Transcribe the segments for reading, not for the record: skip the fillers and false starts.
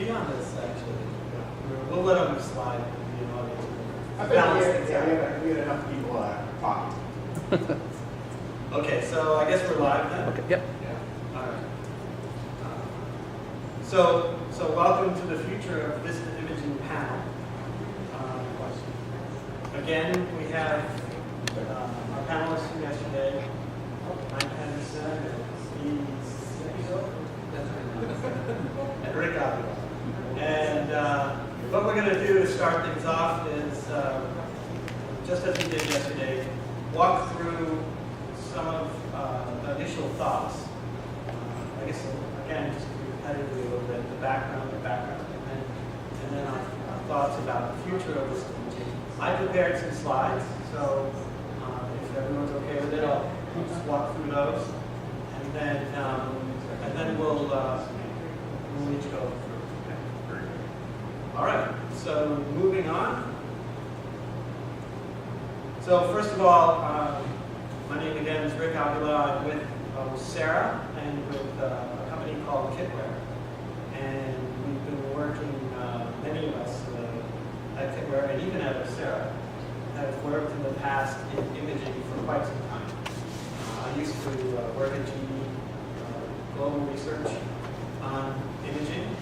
be on this, actually. We'll let them slide and be an audience. I think we had enough people talking. Okay, so I guess we're live then? Okay, yep. Yeah. All right. So welcome to the Future of VISTA Imaging panel. Again, we have our panelists from yesterday, Mike Henderson and Csipo, and Rick Avila. And what we're going to do to start things off is, just as we did yesterday, walk through some of the initial thoughts. I guess, again, just repetitively a little bit, the background, and then our thoughts about the future of this imaging. I prepared some slides, so if everyone's okay with it, I'll just walk through those, and then we'll each go through. Okay. All right. So moving on. So first of all, my name again is Rick Avila. I'm with OSEHRA and with a company called Kitware. And we've been working, many of us at Kitware and even at OSEHRA have worked in the past in imaging for quite some time. I used to work at GE, global research on imaging,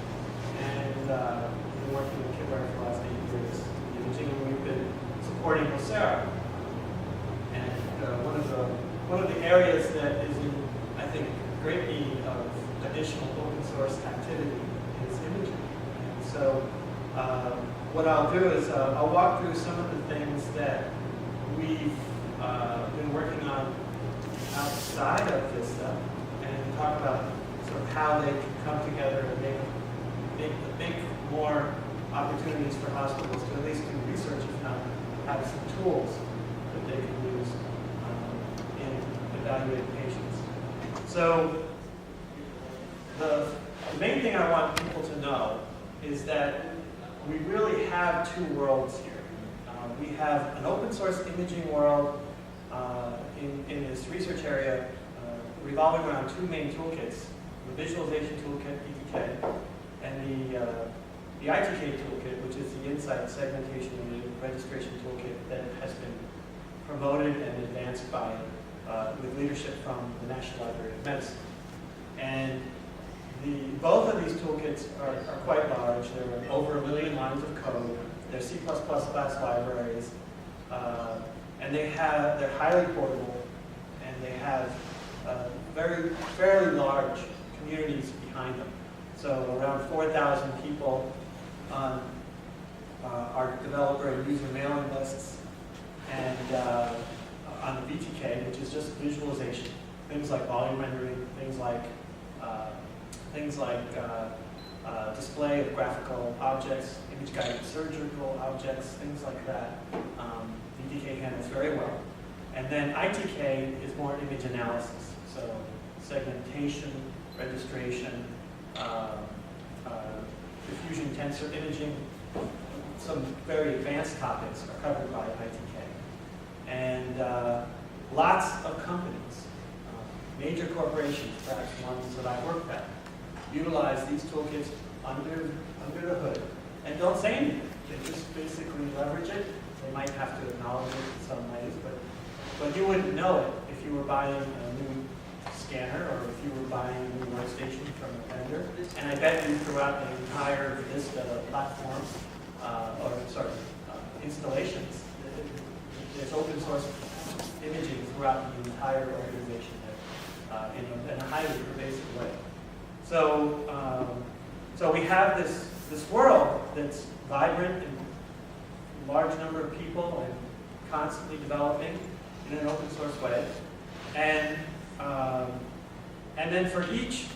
and been working with Kitware for the last 8 years in imaging, and we've been supporting OSEHRA. And one of the areas that is in, I think, great need of additional open source activity is imaging. And so what I'll do is I'll walk through some of the things that we've been working on outside of VISTA and talk about sort of how they can come together and make more opportunities for hospitals to at least do research, if not have some tools that they can use in evaluating patients. So the main thing I want people to know is that we really have two worlds here. We have an open source imaging world in this research area revolving around two main toolkits, the visualization toolkit, VTK, and the ITK toolkit, which is the insight segmentation and registration toolkit that has been promoted and advanced by with leadership from the National Library of Medicine. And both of these toolkits are quite large. There are over 1 million lines of code. They're C++ class libraries, and they're highly portable, and they have fairly large communities behind them. So around 4,000 people on our developer and user mailing lists, and on the VTK, which is just visualization, things like volume rendering, things like display of graphical objects, image-guided surgical objects, things like that. VTK handles very well. And then ITK is more image analysis, so segmentation, registration, diffusion tensor imaging. Some very advanced topics are covered by ITK. And lots of companies, major corporations, perhaps ones that I worked at, utilize these toolkits under the hood and don't say anything. They just basically leverage it. They might have to acknowledge it in some ways, but you wouldn't know it if you were buying a new scanner or if you were buying a new workstation from a vendor. And I bet you throughout the entire VISTA platform, installations, there's open source imaging throughout the entire organization in a highly pervasive way. So we have this world that's vibrant and a large number of people and constantly developing in an open source way. And then for each,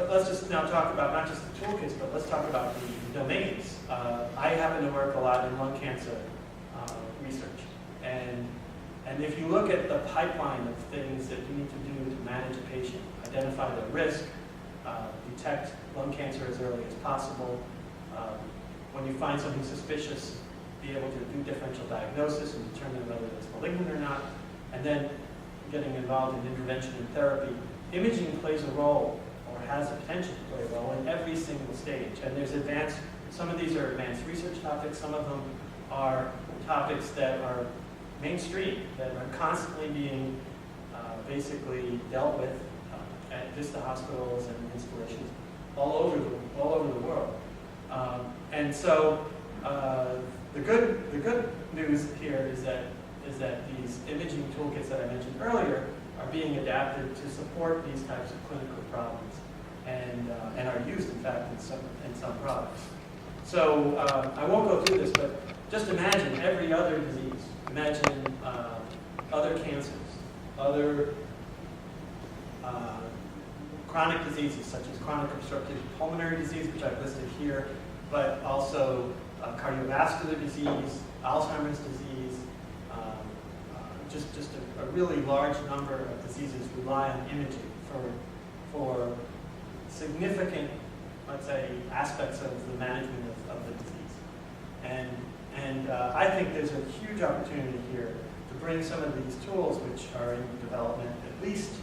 let's just now talk about not just the toolkits, but let's talk about the domains. I happen to work a lot in lung cancer research. And if you look at the pipeline of things that you need to do to manage a patient, identify the risk, detect lung cancer as early as possible, when you find something suspicious, be able to do differential diagnosis and determine whether it's malignant or not, and then getting involved in intervention and therapy. Imaging plays a role, or has the potential to play a role in every single stage. And there's advanced, some of these are advanced research topics, some of them are topics that are mainstream, that are constantly being basically dealt with at VISTA hospitals and installations all over the world. And so the good news here is that these imaging toolkits that I mentioned earlier are being adapted to support these types of clinical problems, and are used, in fact, in some products. So I won't go through this, but just imagine every other disease. Imagine other cancers, other chronic diseases such as chronic obstructive pulmonary disease, which I've listed here, but also cardiovascular disease, Alzheimer's disease. Just a really large number of diseases rely on imaging for significant, let's say, aspects of the management of the disease. And I think there's a huge opportunity here to bring some of these tools, which are in development, at least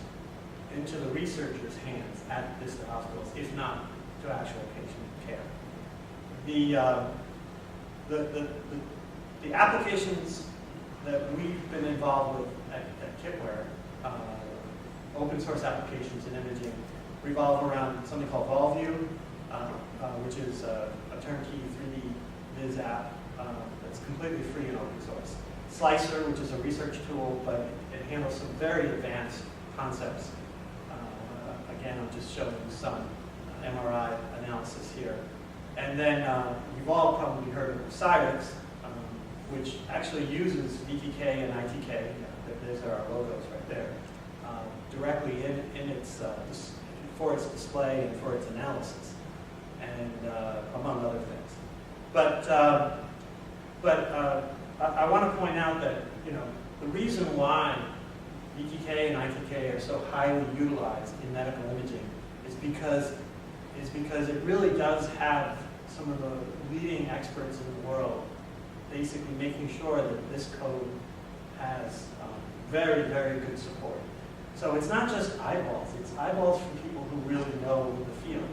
into the researchers' hands at VISTA hospitals, if not to actual patient care. The applications that we've been involved with at Kitware, open source applications in imaging, revolve around something called VolView, which is a turnkey 3D viz app that's completely free and open source. Slicer, which is a research tool, but it handles some very advanced concepts. Again, I'm just showing you some MRI analysis here. And then you've all probably heard of Cyrix, which actually uses VTK and ITK, those are our logos right there, directly in its, for its display and for its analysis, and among other things. But I want to point out that, the reason why VTK and ITK are so highly utilized in medical imaging is because it really does have some of the leading experts in the world basically making sure that this code has very, very good support. So it's not just eyeballs, it's eyeballs from people who really know the field.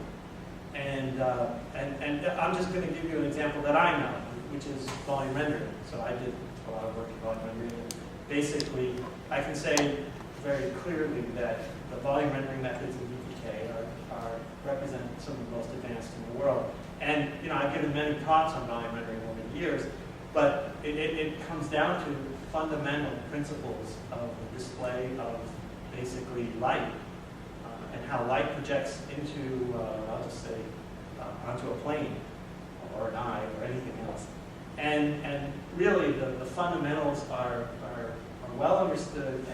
And I'm just going to give you an example that I know, which is volume rendering. So I did a lot of work in volume rendering. Basically, I can say very clearly that the volume rendering methods in VTK represent some of the most advanced in the world. And I've given many talks on volume rendering over the years, but it comes down to fundamental principles of the display of basically light and how light projects into, I'll just say, onto a plane or an eye or anything else. And really the fundamentals are well understood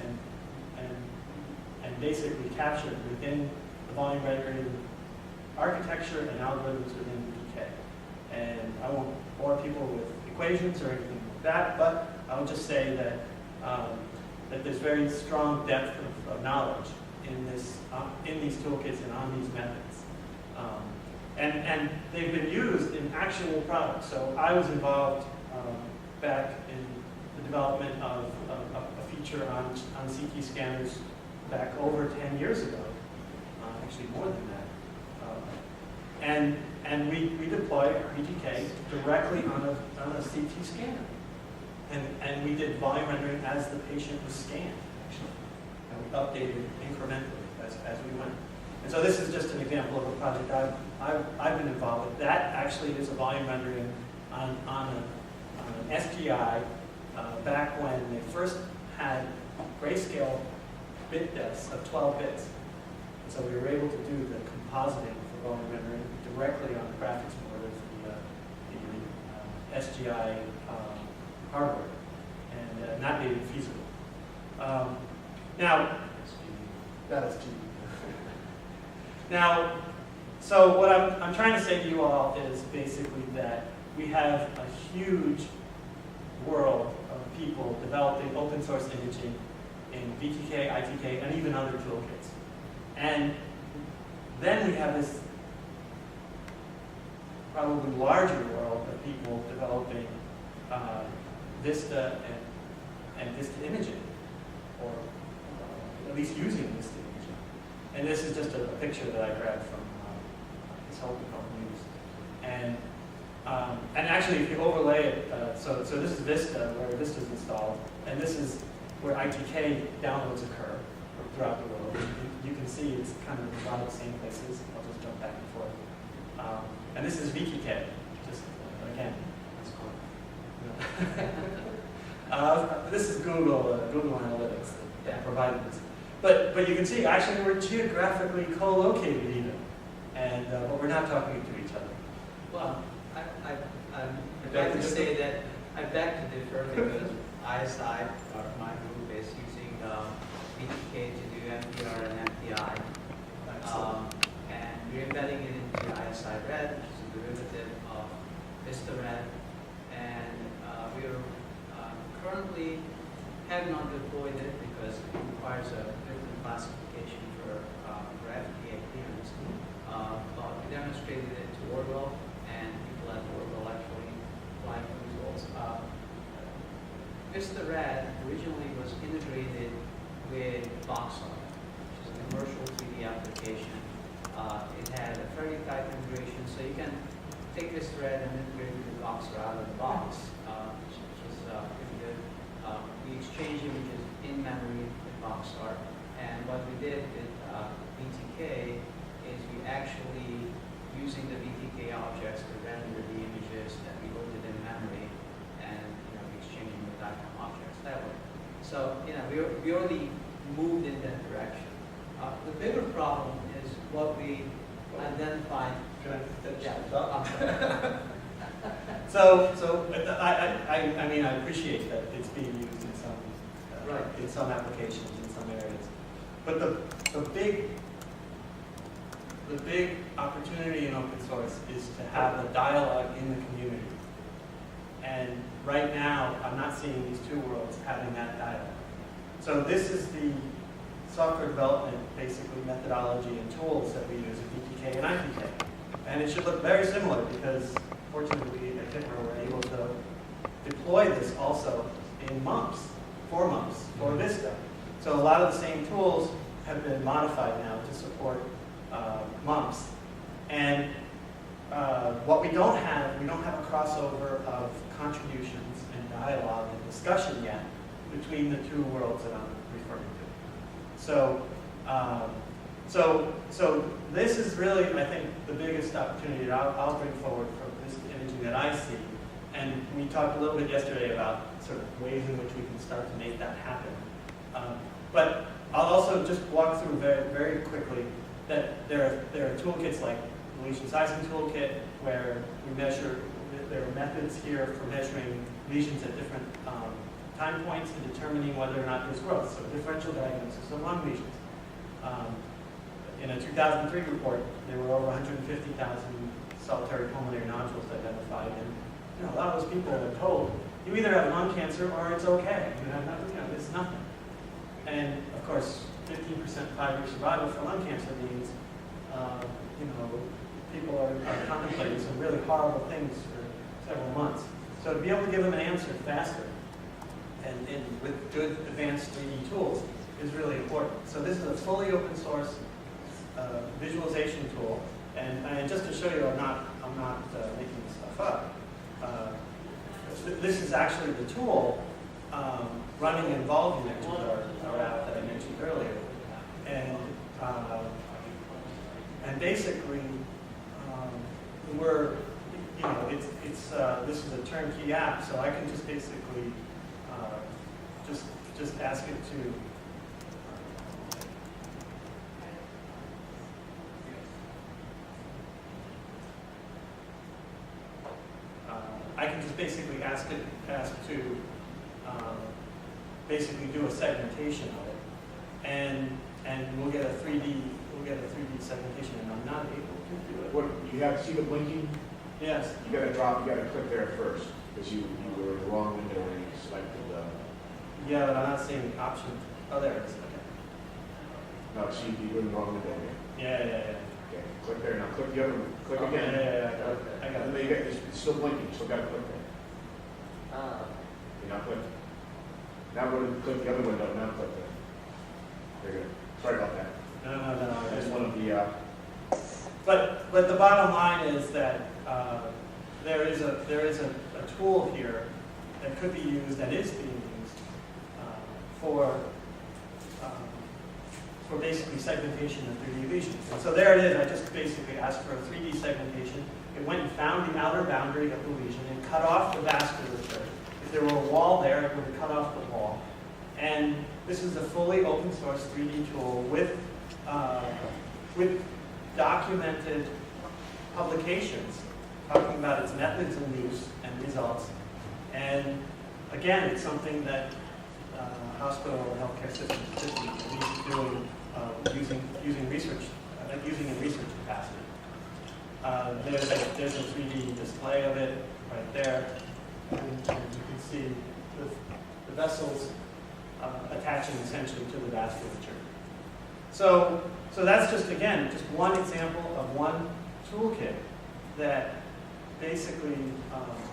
and basically captured within the volume rendering architecture and algorithms within VTK. And I won't bore people with equations or anything like that, but I'll just say that that there's very strong depth of knowledge in these toolkits and on these methods. And they've been used in actual products. So I was involved back in the development of a feature on CT scanners back over 10 years ago, actually more than that. And we deployed VTK directly on a CT scanner. And we did volume rendering as the patient was scanned, actually. And we updated incrementally as we went. And so this is just an example of a project I've been involved with. That actually is a volume rendering on an SGI back when they first had grayscale bit depths of 12 bits. And so we were able to do the compositing for volume rendering directly on the graphics board of the SGI hardware, and that made it feasible. Now, that is G. Now, so what I'm trying to say to you all is basically that we have a huge world of people developing open source imaging in VTK, ITK, and even other toolkits. And then we have this probably larger world of people developing VISTA and VISTA imaging, or at least using VISTA imaging. And this is just a picture that I grabbed from this whole news. And actually, if you overlay it, so this is VISTA, where VISTA is installed, and this is where ITK downloads occur throughout the world. You can see it's kind of a lot of the same places. I'll just jump back and forth. And this is VTK, just again. This is Google Analytics that provided this. But you can see, actually, we're geographically co-located even, and but we're not talking to each other. Well, I'd like to say that I beg to differ because ISI, or my group, is using BTK to do MPR and MPI. And we're embedding it into ISI Red, which is a derivative of VISTA Red. And we're currently have not deployed it because it requires a different classification for FDA clearance. But we demonstrated it to Orwell, and people at Orwell actually applied for results. VISTA Red originally was integrated with Voxel, which is a commercial 3D application. It had a fairly tight integration, so you can take VISTA Red and integrate it with Voxel out of the box, which is pretty good. We exchange images in memory with Voxel, and what we did with BTK is we actually, using the BTK objects to render the images that we loaded in memory, and we exchange them with DICOM objects that way. So we already moved in that direction. The bigger problem is what we identified. Can I finish Yeah. the thought? So I mean, I appreciate that it's being used in some Right. in some applications in some areas, but the big opportunity in open source is to have a dialogue in the community. And right now, I'm not seeing these two worlds having that dialogue. So this is the software development, basically methodology and tools that we use at BTK and ITK. And it should look very similar because fortunately at Hitler we're able to deploy this also in months, 4 months, for VISTA. So a lot of the same tools have been modified now to support months. And what we don't have a crossover of contributions and dialogue and discussion yet between the two worlds that I'm referring to. So this is really, I think, the biggest opportunity that I'll bring forward from this imaging that I see. And we talked a little bit yesterday about sort of ways in which we can start to make that happen. But I'll also just walk through very, very quickly that there are toolkits like the lesion sizing toolkit, where we measure, there are methods here for measuring lesions at different time points and determining whether or not there's growth. So differential diagnosis of lung lesions. In a 2003 report, there were over 150,000 solitary pulmonary nodules identified, and a lot of those people are told, you either have lung cancer or it's okay. You have nothing, it's nothing. And of course, 15% 5-year survival for lung cancer means, people are contemplating some really horrible things for several months. So to be able to give them an answer faster and with good advanced 3D tools is really important. So this is a fully open source visualization tool, and just to show you, I'm not making this stuff up. This is actually the tool running in Volume, which is our app that I mentioned earlier, and basically we're this is a turnkey app, so I can just basically just ask it to. I can just basically ask to basically do a segmentation of it, and we'll get a 3D segmentation, and I'm not able to do it. What, you have to see the blinking? Yes. You gotta click there first, because you were in the wrong window when you selected Yeah, but I'm not seeing the option. Oh, there it is. Okay. no, see, you were in the wrong window again. Yeah. Okay, click there, now click the other one, click Okay, again. yeah, I got And it. then you got, it's still blinking, you still gotta click there. Okay, now click. Now go to click the other window, now click there. There you go. Sorry about that. No, but the bottom line is that there is a tool here that could be used and is being used for basically segmentation of 3D lesions. And so there it is. I just basically asked for a 3D segmentation. It went and found the outer boundary of the lesion and cut off the vasculature. If there were a wall there, it would have cut off the wall. And this is a fully open source 3D tool with documented publications talking about its methods and use and results. And again, it's something that hospital and healthcare systems should be doing using research, using in research capacity. There's a 3D display of it right there, and you can see the vessels attaching essentially to the vasculature. So that's just one example of one toolkit that basically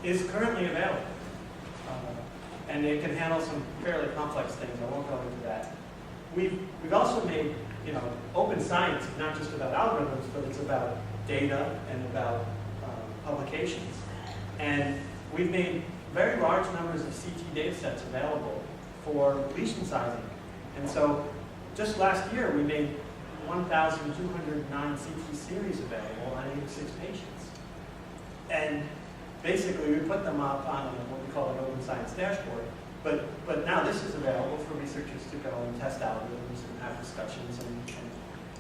is currently available. And it can handle some fairly complex things. I won't go into that. We've also made, open science is not just about algorithms, but it's about data and about publications. And we've made very large numbers of CT data sets available for lesion sizing. And so just last year, we made 1,209 CT series available on 86 patients. And basically, we put them up on what we call an open science dashboard. But now this is available for researchers to go and test algorithms and have discussions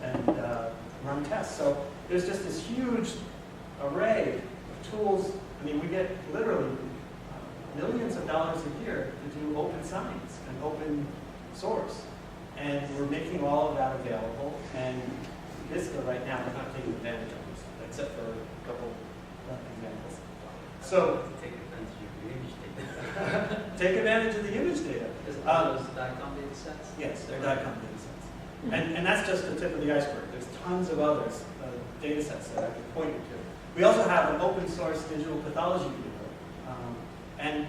and run tests. So there's just this huge array of tools. I mean, we get literally millions of dollars a year to do open science and open source. And we're making all of that available. And VISTA right now is not taking advantage of this, except for a couple examples. So Take advantage of the image data. take advantage of the image data. Is it those DICOM data sets? Yes, they're DICOM data sets. And that's just the tip of the iceberg. There's tons of others, data sets that I can point you to. We also have an open source digital pathology vehicle, and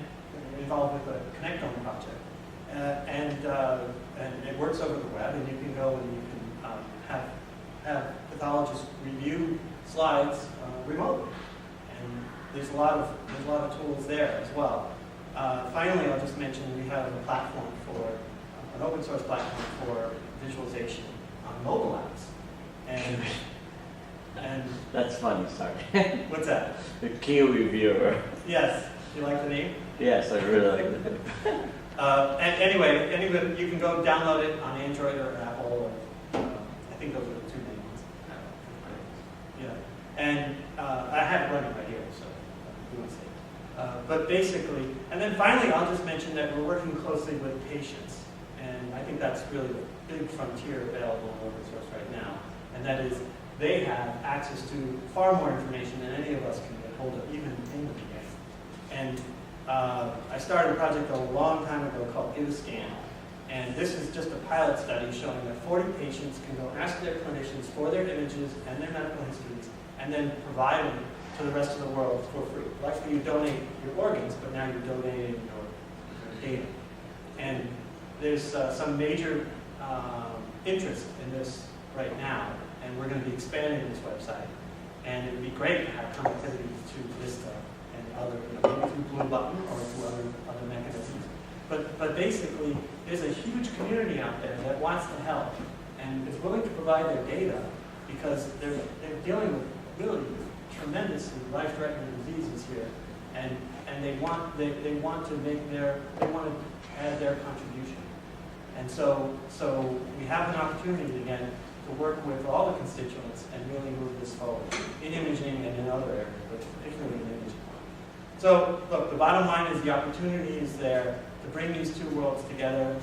we're involved with the Connectome project. And it works over the web, and you can go and you can have pathologists review slides remotely. And there's a lot of tools there as well. Finally, I'll just mention we have a platform for an open source platform for visualization on mobile apps. And That's funny, sorry. what's that? The Kiwi viewer. Yes, you like the name? Yes, I really like it. And anyway, you can go download it on Android or Apple. Or, I think those are the two main ones. Yeah, and I have it running right here, so you want to see. But basically, and then finally, I'll just mention that we're working closely with patients, and I think that's really the big frontier available in open source right now, and that is they have access to far more information than any of us can get hold of, even in the beginning. And I started a project a long time ago called InScan, and this is just a pilot study showing that 40 patients can go ask their clinicians for their images and their medical histories, and then provide them to the rest of the world for free. Likely you donate your organs, but now you're donating your data. And there's some major interest in this right now, and we're going to be expanding this website. And it would be great to have connectivity to VISTA and other, maybe through Blue Button or through other mechanisms. But basically, there's a huge community out there that wants to help and is willing to provide their data because they're dealing with really tremendously life-threatening diseases here, and they want to add their contribution. And so we have an opportunity again to work with all the constituents and really move this forward in imaging and in other areas, but particularly in imaging. So look, the bottom line is the opportunity is there to bring these two worlds together.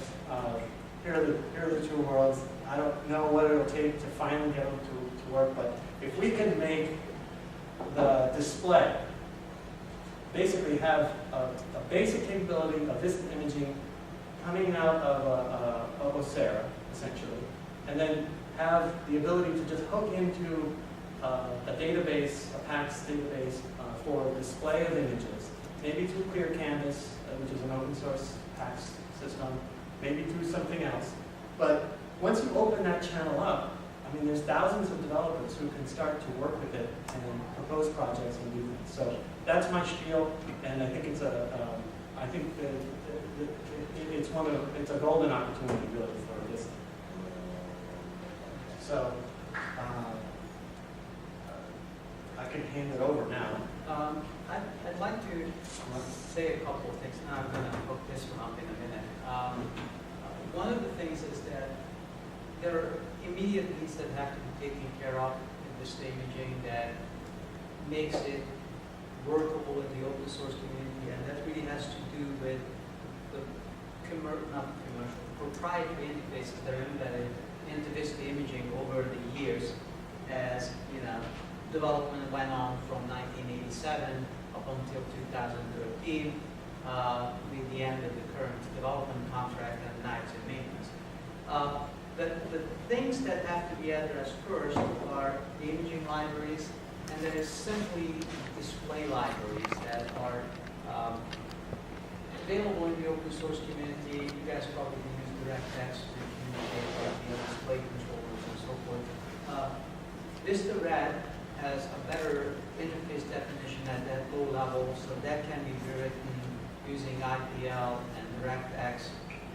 Here are the two worlds. I don't know what it'll take to finally get them to work, but if we can make the display basically have a basic capability of VISTA imaging coming out of OSEHRA, essentially, and then have the ability to just hook into a database, a PACS database for display of images, maybe through Clear Canvas, which is an open source PACS system, maybe through something else. But once you open that channel up, I mean, there's thousands of developers who can start to work with it and propose projects and do things. So that's my spiel, and I think it's I think that it's a golden opportunity really for this. So, I can hand it over now. I'd like to say a couple of things. Now I'm going to hook this one up in a minute. One of the things is that there are immediate needs that have to be taken care of in this imaging that makes it workable in the open source community, and that really has to do with the proprietary interfaces that are embedded into VISTA imaging over the years as, development went on from 1987 up until 2013 with the end of the current development contract and now it's in maintenance. The things that have to be addressed first are the imaging libraries, and there is simply display libraries that are available in the open source community. You guys probably use DirectX to communicate with the display controllers and so forth. VISTA Red has a better interface definition at that low level, so that can be rewritten using IPL and DirectX,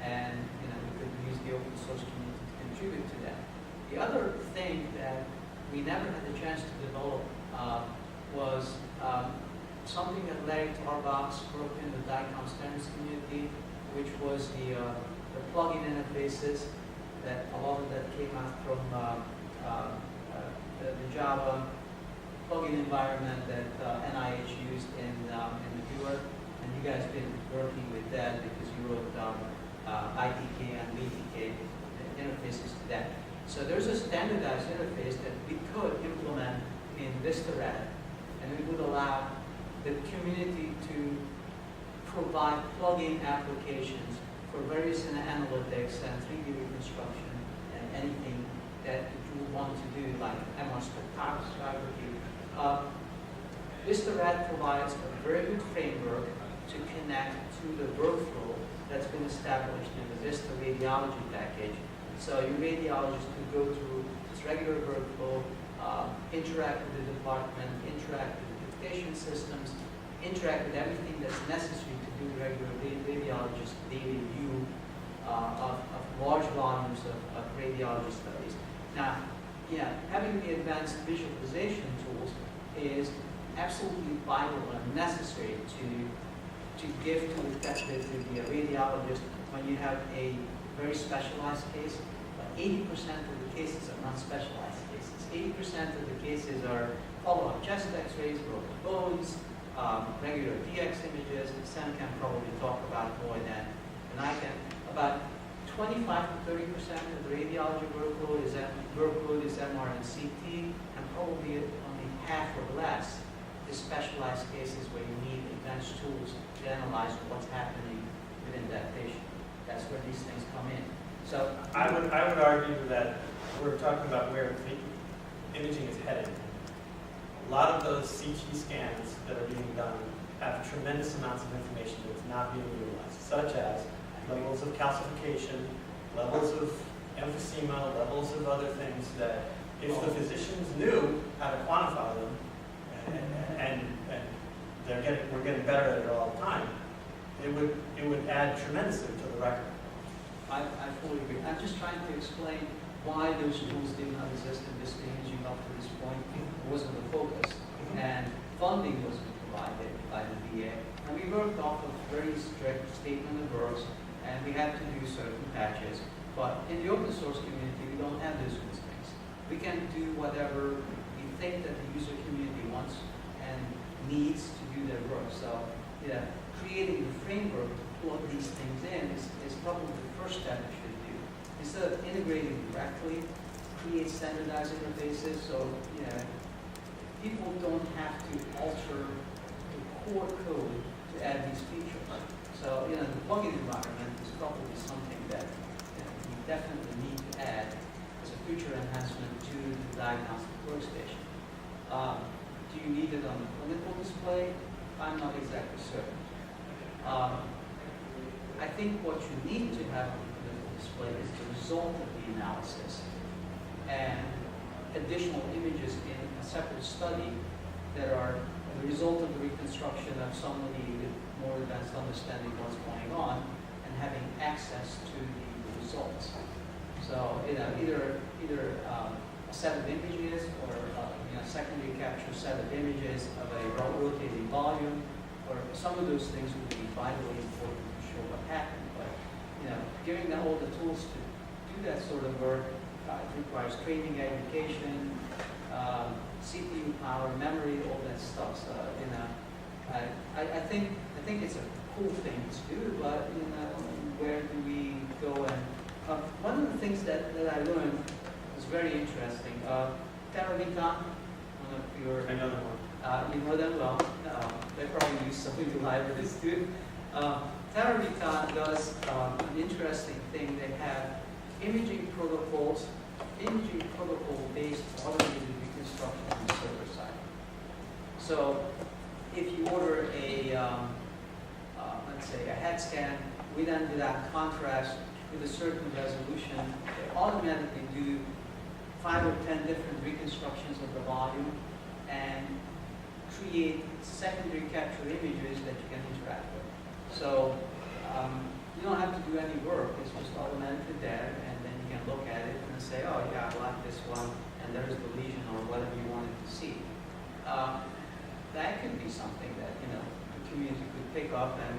and we could use the open source community to contribute to that. The other thing that we never had the chance to develop was something that Larry Tarbox broke in the DICOM standards community, which was the plugin interfaces. That a lot of that came out from the Java plugin environment that NIH used in the viewer, and you guys been working with that because you wrote ITK and BTK interfaces to that. So there's a standardized interface that we could implement in VISTA Red, and it would allow the community to provide plugin applications for various analytics and 3D reconstruction and anything that you want to do, like MR spectroscopy. VISTA Red provides a very good framework to connect to the workflow that's been established in the VISTA radiology package. So your radiologist could go through its regular workflow, interact with the department, interact with the dictation systems, interact with everything that's necessary to do regular radiologist daily view of large volumes of radiology studies. Now, having the advanced visualization tools is absolutely vital and necessary to give to the radiologist when you have a very specialized case. But 80% of the cases are not specialized cases. 80% of the cases are follow-up chest x-rays, broken bones, regular DX images, and Sam can probably talk about more than I can. About 25 to 30% of the radiology workload is MR and CT, and probably only half or less is specialized cases where you need advanced tools to analyze what's happening within that patient. That's where these things come in. So I would argue that we're talking about where the imaging is headed. A lot of those CT scans that are being done have tremendous amounts of information that's not being utilized, such as levels of calcification, levels of emphysema, levels of other things that if the physicians knew how to quantify them, and we're getting better at it all the time, it would add tremendously to the record. I fully agree. I'm just trying to explain why those tools did not exist in this imaging up to this point. It wasn't the focus, and funding wasn't provided by the VA. And we worked off of very strict statement of works, and we had to do certain patches. But in the open source community, we don't have those constraints. We can do whatever we think that the user community wants and needs to do their work. So, creating the framework to plug these things in is probably the first step we should do. Instead of integrating directly, create standardized interfaces so people don't have to alter the core code to add these features. So, the plugin environment is probably something that we definitely need to add as a feature enhancement to the diagnostic workstation. Do you need it on the clinical display? I'm not exactly certain. I think what you need to have on the clinical display is the result of the analysis. And additional images in a separate study that are the result of the reconstruction of somebody with more advanced understanding of what's going on and having access to the results. So, either a set of images or secondary capture set of images of a rotating volume, or some of those things would be vitally important to show what happened. But giving them all the tools to do that sort of work, it requires training, education, CPU power, memory, all that stuff. So I think it's a cool thing to do, but where do we go? And one of the things that I learned was very interesting. Terravita, one of your I know the one. you know them well. They probably use some of your libraries too. Terravita does an interesting thing. They have imaging protocol-based automated reconstruction on the server side. So if you order let's say a head scan, we then do that contrast with a certain resolution. They automatically do 5 or 10 different reconstructions of the volume and create secondary capture images that you can interact with. So you don't have to do any work. It's just automatically there, and then you can look at it and say, oh yeah, I like this one, and there's the lesion or whatever you wanted to see. That could be something that the community could pick up and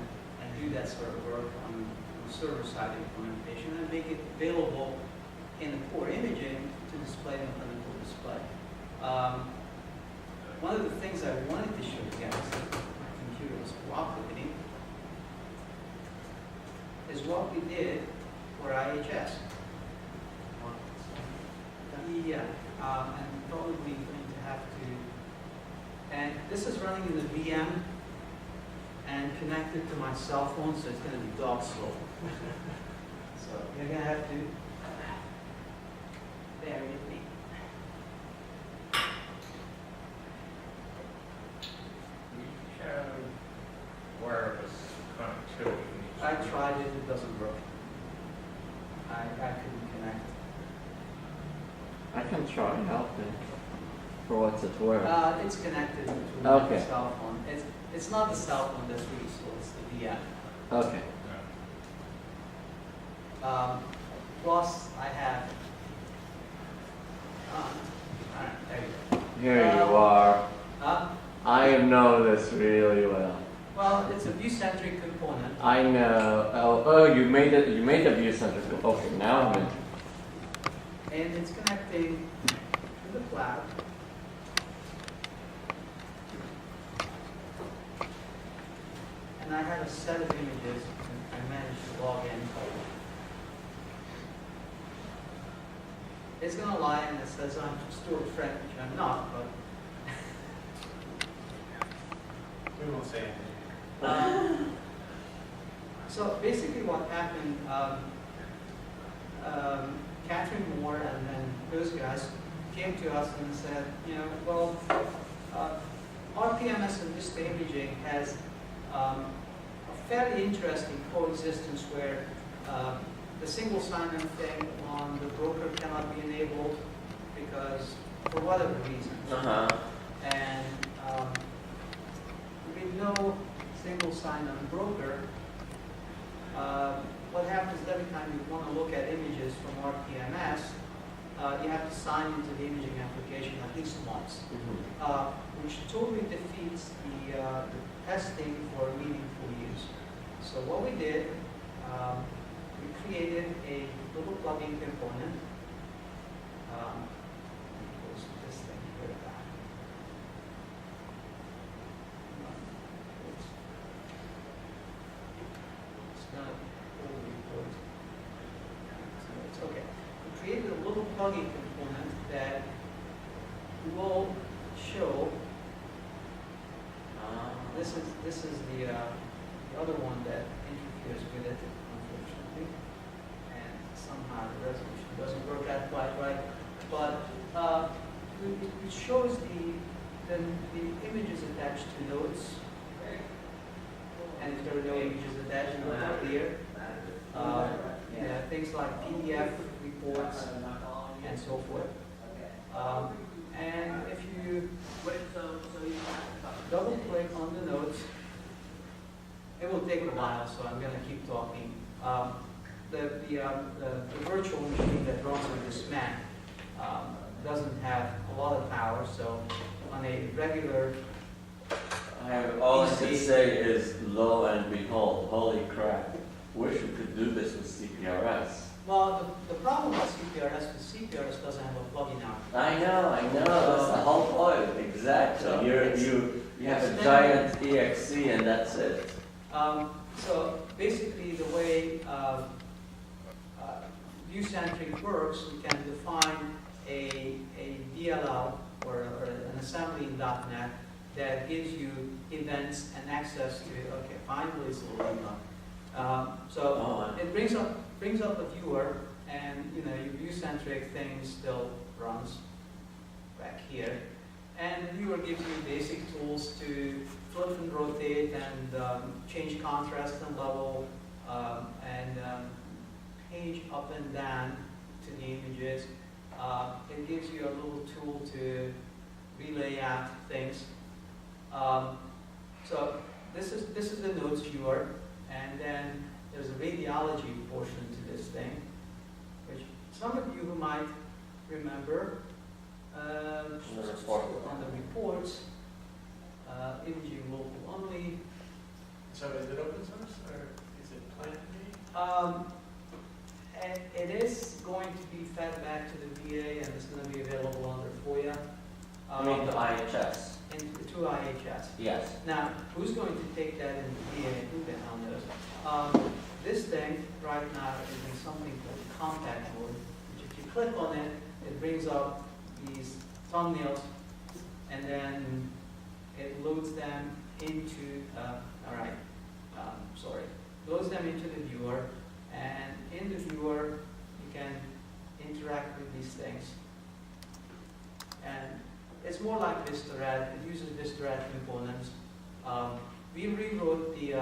do that sort of work on server-side implementation and make it available in the core imaging to display in clinical display. One of the things I wanted to show you guys, if my computer was cooperating, is what we did for IHS. Yeah, and probably going to have to, and this is running in the VM and connected to my cell phone, so it's going to be dog slow. So you're going to have to bear with me. We have wireless connectivity. I tried it, it doesn't work. I couldn't connect. I can try helping. For what's it worth? It's connected to Okay. my cell phone. It's not the cell phone that's really slow, it's the VM. Okay. Plus, I have. Alright, there you go. Here you are. I know this really well. Well, it's a view-centric component. I know. Oh, you made it. You made the view center. Okay, now I'm in. And it's connecting to the cloud. And I had a set of images, and I managed to log in. It's going to lie and it says I'm Stuart Friend, which I'm not, but We won't say anything. so basically what happened, Catherine Moore and then those guys came to us and said, well, RPMS and VISTA imaging has a fairly interesting coexistence where the single sign-on thing on the broker cannot be enabled because for whatever reason. And with no single sign-on broker, what happens is every time you want to look at images from RPMS, you have to sign into the imaging application at least once, which totally defeats the testing for meaningful use. So what we did, we created a little plugin component. This thing here. It's not all report. So it's okay. We created a little plugin component that will show. This is the other one that interferes with it, unfortunately, and somehow the resolution doesn't work out quite right. But it shows the images attached to notes, and if there are no images attached, not clear. Things like PDF reports and so forth. And if you Wait, so you double click on the notes, it will take a while, so I'm going to keep talking. The virtual machine that runs on this Mac doesn't have a lot of power, so on a regular All I can say is, lo and behold, holy crap. Wish we could do this with CPRS. well, the problem with CPRS is CPRS doesn't have a plug-in out. I know, that's the whole point, exactly. So You have a giant EXE and that's it. So basically, the way view-centric works, we can define a DLL or an assembly in .NET that gives you events and access to. Okay, finally it's loading up. It brings up a viewer, and your view-centric thing still runs back here. And the viewer gives you basic tools to flip and rotate and change contrast and level and page up and down to the images. It gives you a little tool to relay out things. So this is the notes viewer, and then there's a radiology portion to this thing, which some of you who might remember. On the reports, imaging local only. So is it open source or is it planned to be? And it is going to be fed back to the VA, and it's going to be available under FOIA. I mean the IHS. To IHS. Yes. Now, who's going to take that in the VA? Who the hell knows? This thing right now is in something called compact mode, which if you click on it, it brings up these thumbnails, and then it loads them into, loads them into the viewer, and in the viewer, you can interact with these things. And it's more like VistaRad. It uses VistaRad components. We rewrote the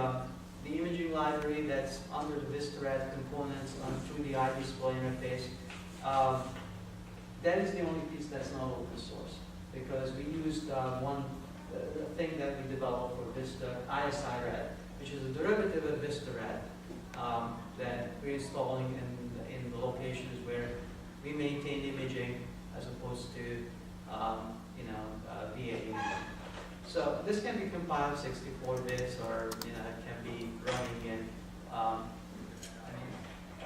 imaging library that's under the VistaRad components through the iDisplay interface. That is the only piece that's not open source, because we used the thing that we developed for Vista, ISIRAD, which is a derivative of VistaRad that we're installing in the locations where we maintain imaging as opposed to VA imaging. So this can be compiled 64 bits, or it can be running in.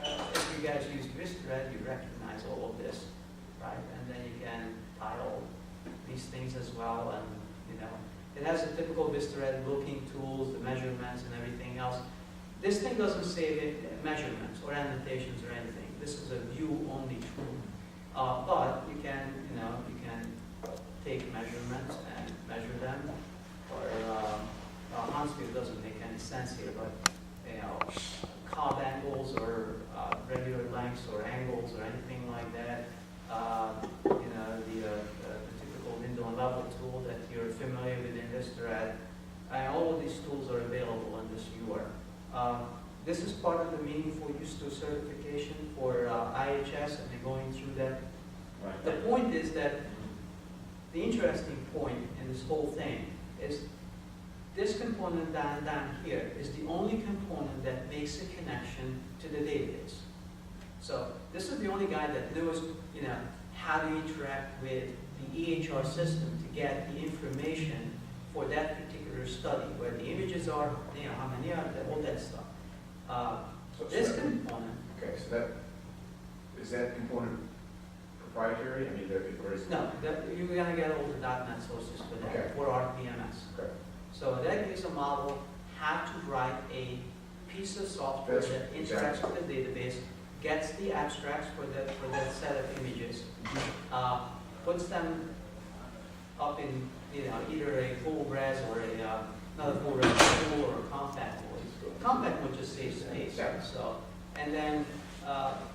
If you guys use VistaRad, you recognize all of this. Right, and then you can tile these things as well, and it has the typical VistaRad looking tools, the measurements, and everything else. This thing doesn't save measurements or annotations or anything. This is a view-only tool, but you can take measurements and measure them. Or honestly, it doesn't make any sense here, but cob angles or regular lengths or angles or anything like that. The typical window and level tool that you're familiar with in VistaRad. All of these tools are available in this viewer. This is part of the meaningful use to certification for IHS, and they're going through that. Right. The point is that the interesting point in this whole thing is this component down here is the only component that makes a connection to the database. So this is the only guy that knows, how to interact with the EHR system to get the information for that particular study, where the images are, how many are there, all that stuff. This component. Okay, so is that component proprietary? I mean, or is No, you're going to get all the .NET sources for that, Okay. for RPMS. Okay. So that gives a model how to write a piece of software that interacts with the database, gets the abstracts for that set of images, puts them up in either a full res or not a full res, full or a compact mode. Compact mode just saves space. So, and then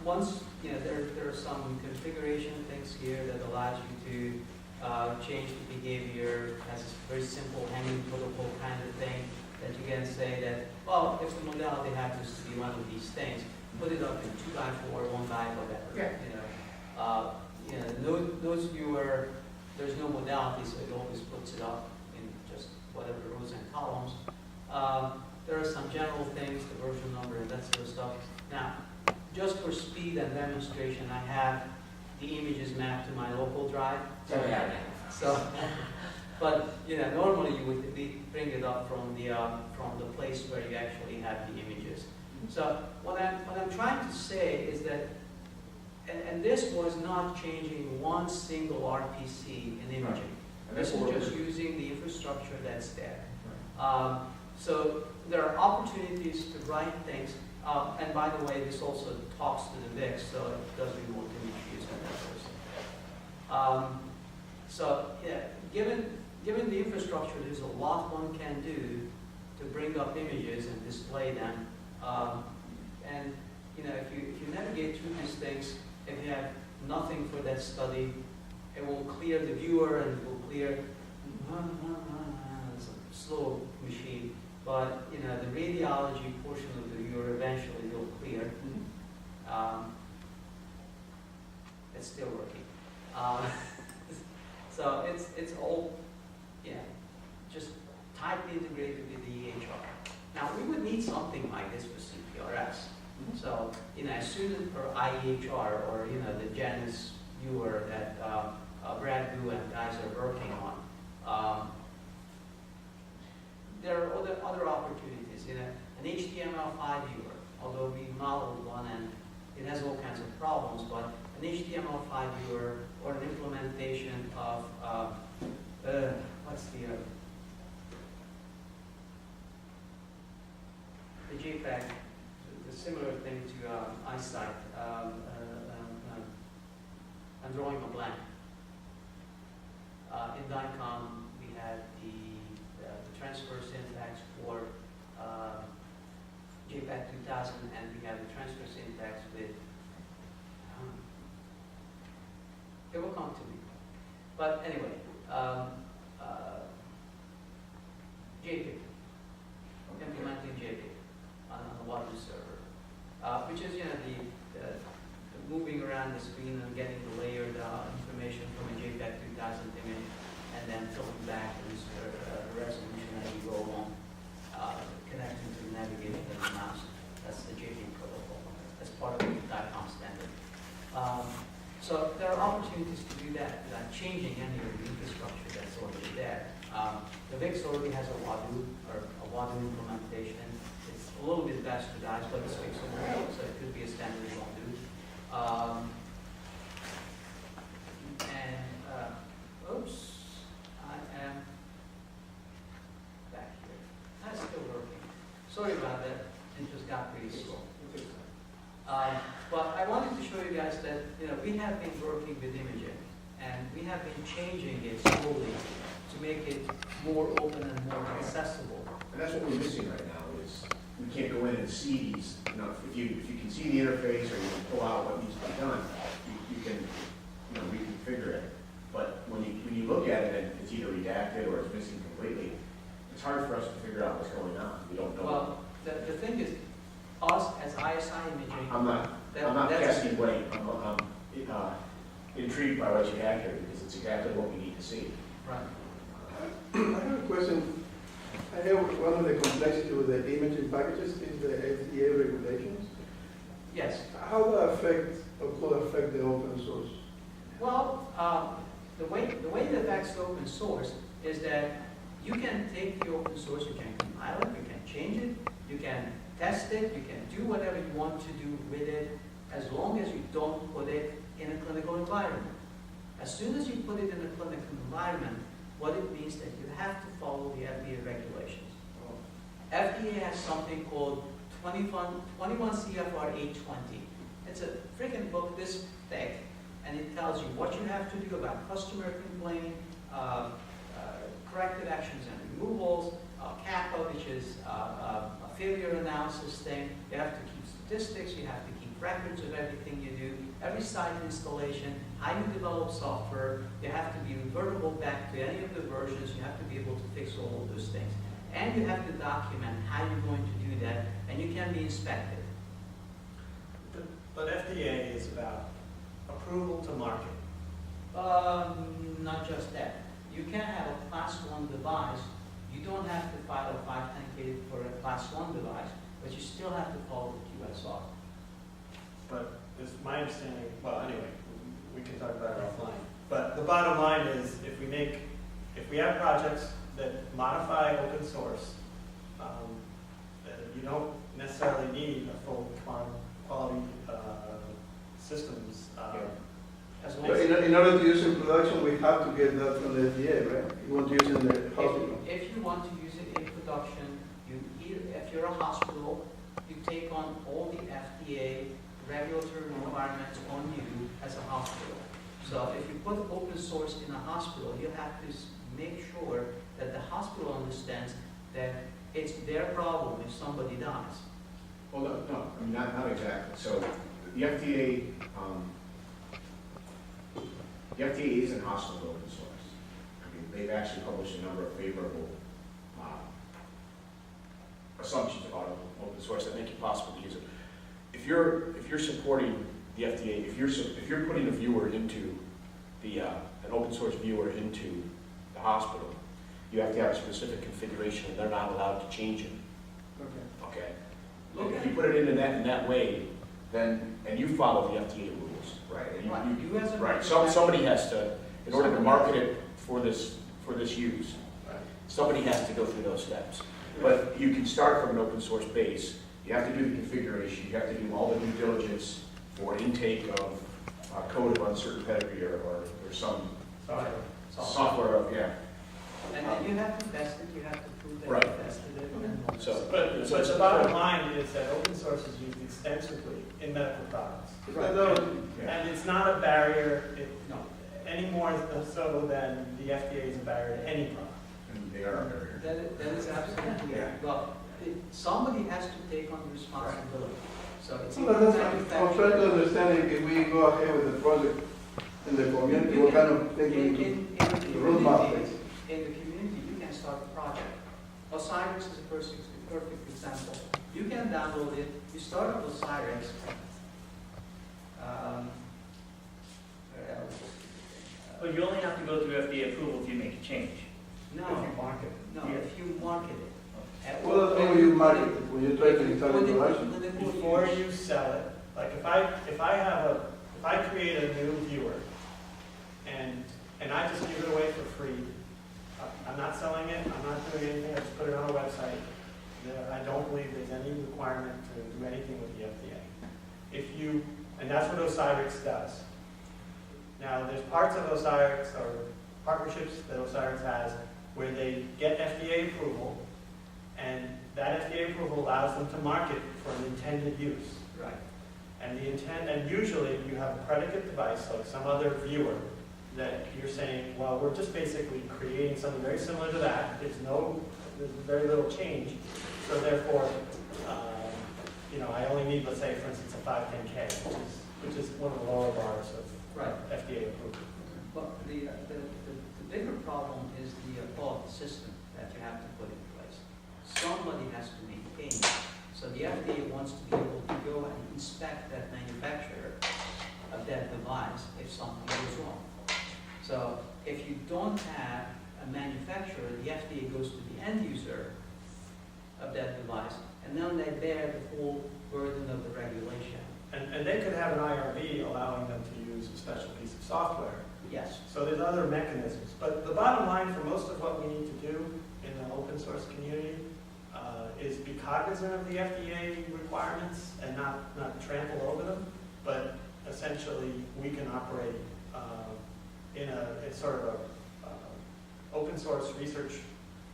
once there are some configuration things here that allows you to change the behavior as a very simple hanging protocol kind of thing, that you can say that, well, if the modality happens to be one of these things, put it up in 2x4, 1x, whatever. Yeah. you know, the notes viewer, there's no modality, so it always puts it up in just whatever rows and columns. There are some general things, the version number and that sort of stuff. Now, just for speed and demonstration, I have the images mapped to my local drive. So, but you know, normally you would bring it up from the place where you actually have the images. So what I'm trying to say is that, and this was not changing one single RPC in imaging. And This that's what is just using the infrastructure that's there. So there are opportunities to write things. And by the way, this also talks to the VIX, so it does remote image use and that sort of stuff. So yeah, given the infrastructure, there's a lot one can do to bring up images and display them. And you know, if you navigate through these things, if you have nothing for that study, it will clear the viewer and it will clear. It's a slow machine, but you know, the radiology portion of the viewer eventually will clear. It's still working. So it's all, yeah, just tightly integrated with the EHR. Now we would need something like this for CPRS. So you know, as soon as for IEHR or you know the Janus viewer that Brad Gu and guys are working on, there are other opportunities. You know, an HTML5 viewer, although we modeled one and it has all kinds of problems, but an HTML5 viewer or an implementation of what's the JPEG, the similar thing to eyesight. I'm drawing a blank. In DICOM, we had the transfer syntax for JPEG 2000, and we have the transfer syntax with. It will come to me. But anyway, JPEG, implementing JPEG on a Wadu server, which is, you know, the moving around the screen and getting the layered information from a JPEG 2000 image and then filling back the resolution as you go along, connecting to the navigation of the mouse. That's the JPEG protocol. That's part of the DICOM standard. So there are opportunities to do that without changing any of the infrastructure that's already there. The VIX already has a Wadu or a Wadu implementation. It's a little bit bastardized, but it's fixable, so it could be a standard Wadu. Oops, I am back here. That's still working. Sorry about that. It just got pretty slow. But I wanted to show you guys that, you know, we have been working with imaging and we have been changing it slowly to make it more open and more accessible. And that's what we're missing right now is we can't go in and see these, you know, if you can see the interface or you can pull out what needs to be done, you can, you know, reconfigure it. But when you look at it and it's either redacted or it's missing completely, it's hard for us to figure out what's going on. We don't know. Well, the thing is, us as ISI imaging, I'm not casting blame. I'm intrigued by what you have here because it's exactly what we need to see. right. I have a question. I have one of the complexities with the imaging packages is the FDA regulations. Yes. How will that affect or could affect the open source? Well, the way it affects the open source is that you can take the open source, you can compile it, you can change it, you can test it, you can do whatever you want to do with it, as long as you don't put it in a clinical environment. As soon as you put it in a clinical environment, what it means that you have to follow the FDA regulations. FDA has something called 21 CFR 820. It's a freaking book this thick, and it tells you what you have to do about customer complaint, corrective actions and removals, CAPA, which is a failure analysis thing. You have to keep statistics, you have to keep records of everything you do, every site installation, how you develop software. You have to be revertible back to any of the versions. You have to be able to fix all of those things. And you have to document how you're going to do that, and you can be inspected. But FDA is about approval to market. Not just that. You can have a class 1 device. You don't have to file a 510K for a class 1 device, but you still have to follow the QSR. But it's my understanding, well, anyway, we can talk about it offline. But the bottom line is, if we have projects that modify open source, that you don't necessarily need a full quality systems. As long But as, in order to use in production, we have to get that from the FDA, right? You want to use it in the hospital. If you want to use it in production, if you're a hospital, you take on all the FDA regulatory requirements on you as a hospital. So if you put open source in a hospital, you have to make sure that the hospital understands that it's their problem if somebody dies. Well, no, I mean, not exactly. So the FDA, the FDA isn't hostile to open source. I mean, they've actually published a number of favorable assumptions about open source that make it possible to use it. If you're supporting the FDA, if you're putting a viewer into the an open source viewer into the hospital, you have to have a specific configuration, and they're not allowed to change it. Okay. Okay. If you put it in that way, then and you follow the FDA rules, right? And Right. You as a right. manufacturer- Somebody has to, in order to market it for this use, somebody has to go through those steps. But you can start from an open source base. You have to do the configuration. You have to do all the due diligence for intake of code of uncertain pedigree or some software of, yeah. And then you have to test it, you have to prove that Right. you tested it. And So, but the bottom line is that open source is used extensively in medical products. yeah. And it's not a barrier, No. any more so than the FDA is a barrier to any product. And they are a barrier. That is absolutely, Yeah. well, somebody has to take on the responsibility. So it's So that's, I'm trying to understand if we go ahead with the project in the community, what kind of thinking in the roadmap is. in the community, you can start the project. OSEHRA is a perfect example. You can download it, you start up OSEHRA. But you only have to go through FDA approval if you make a change. No, If you market. no, if you market it. Well, that's when you market it, when you try to install it in production. Before you sell it, like if I create a new viewer and I just give it away for free, I'm not selling it, I'm not doing anything, I just put it on a website. I don't believe there's any requirement to do anything with the FDA. And that's what OSEHRA does. Now, there's parts of OSEHRA or partnerships that OSEHRA has where they get FDA approval, and that FDA approval allows them to market for an intended use. Right. And usually you have a predicate device, like some other viewer, that you're saying, well, we're just basically creating something very similar to that. There's very little change. So therefore, I only need, let's say, for instance, a 510K, which is one of the lower bars of Right. FDA approval. But the bigger problem is the quality system that you have to put in place. Somebody has to maintain it. So the FDA wants to be able to go and inspect that manufacturer of that device if something goes wrong. So if you don't have a manufacturer, the FDA goes to the end user of that device, and then they bear the full burden of the regulation. And they could have an IRB allowing them to use a special piece of software. Yes. So there's other mechanisms. But the bottom line for most of what we need to do in the open source community is be cognizant of the FDA requirements and not trample over them. But essentially, we can operate in sort of a open source research,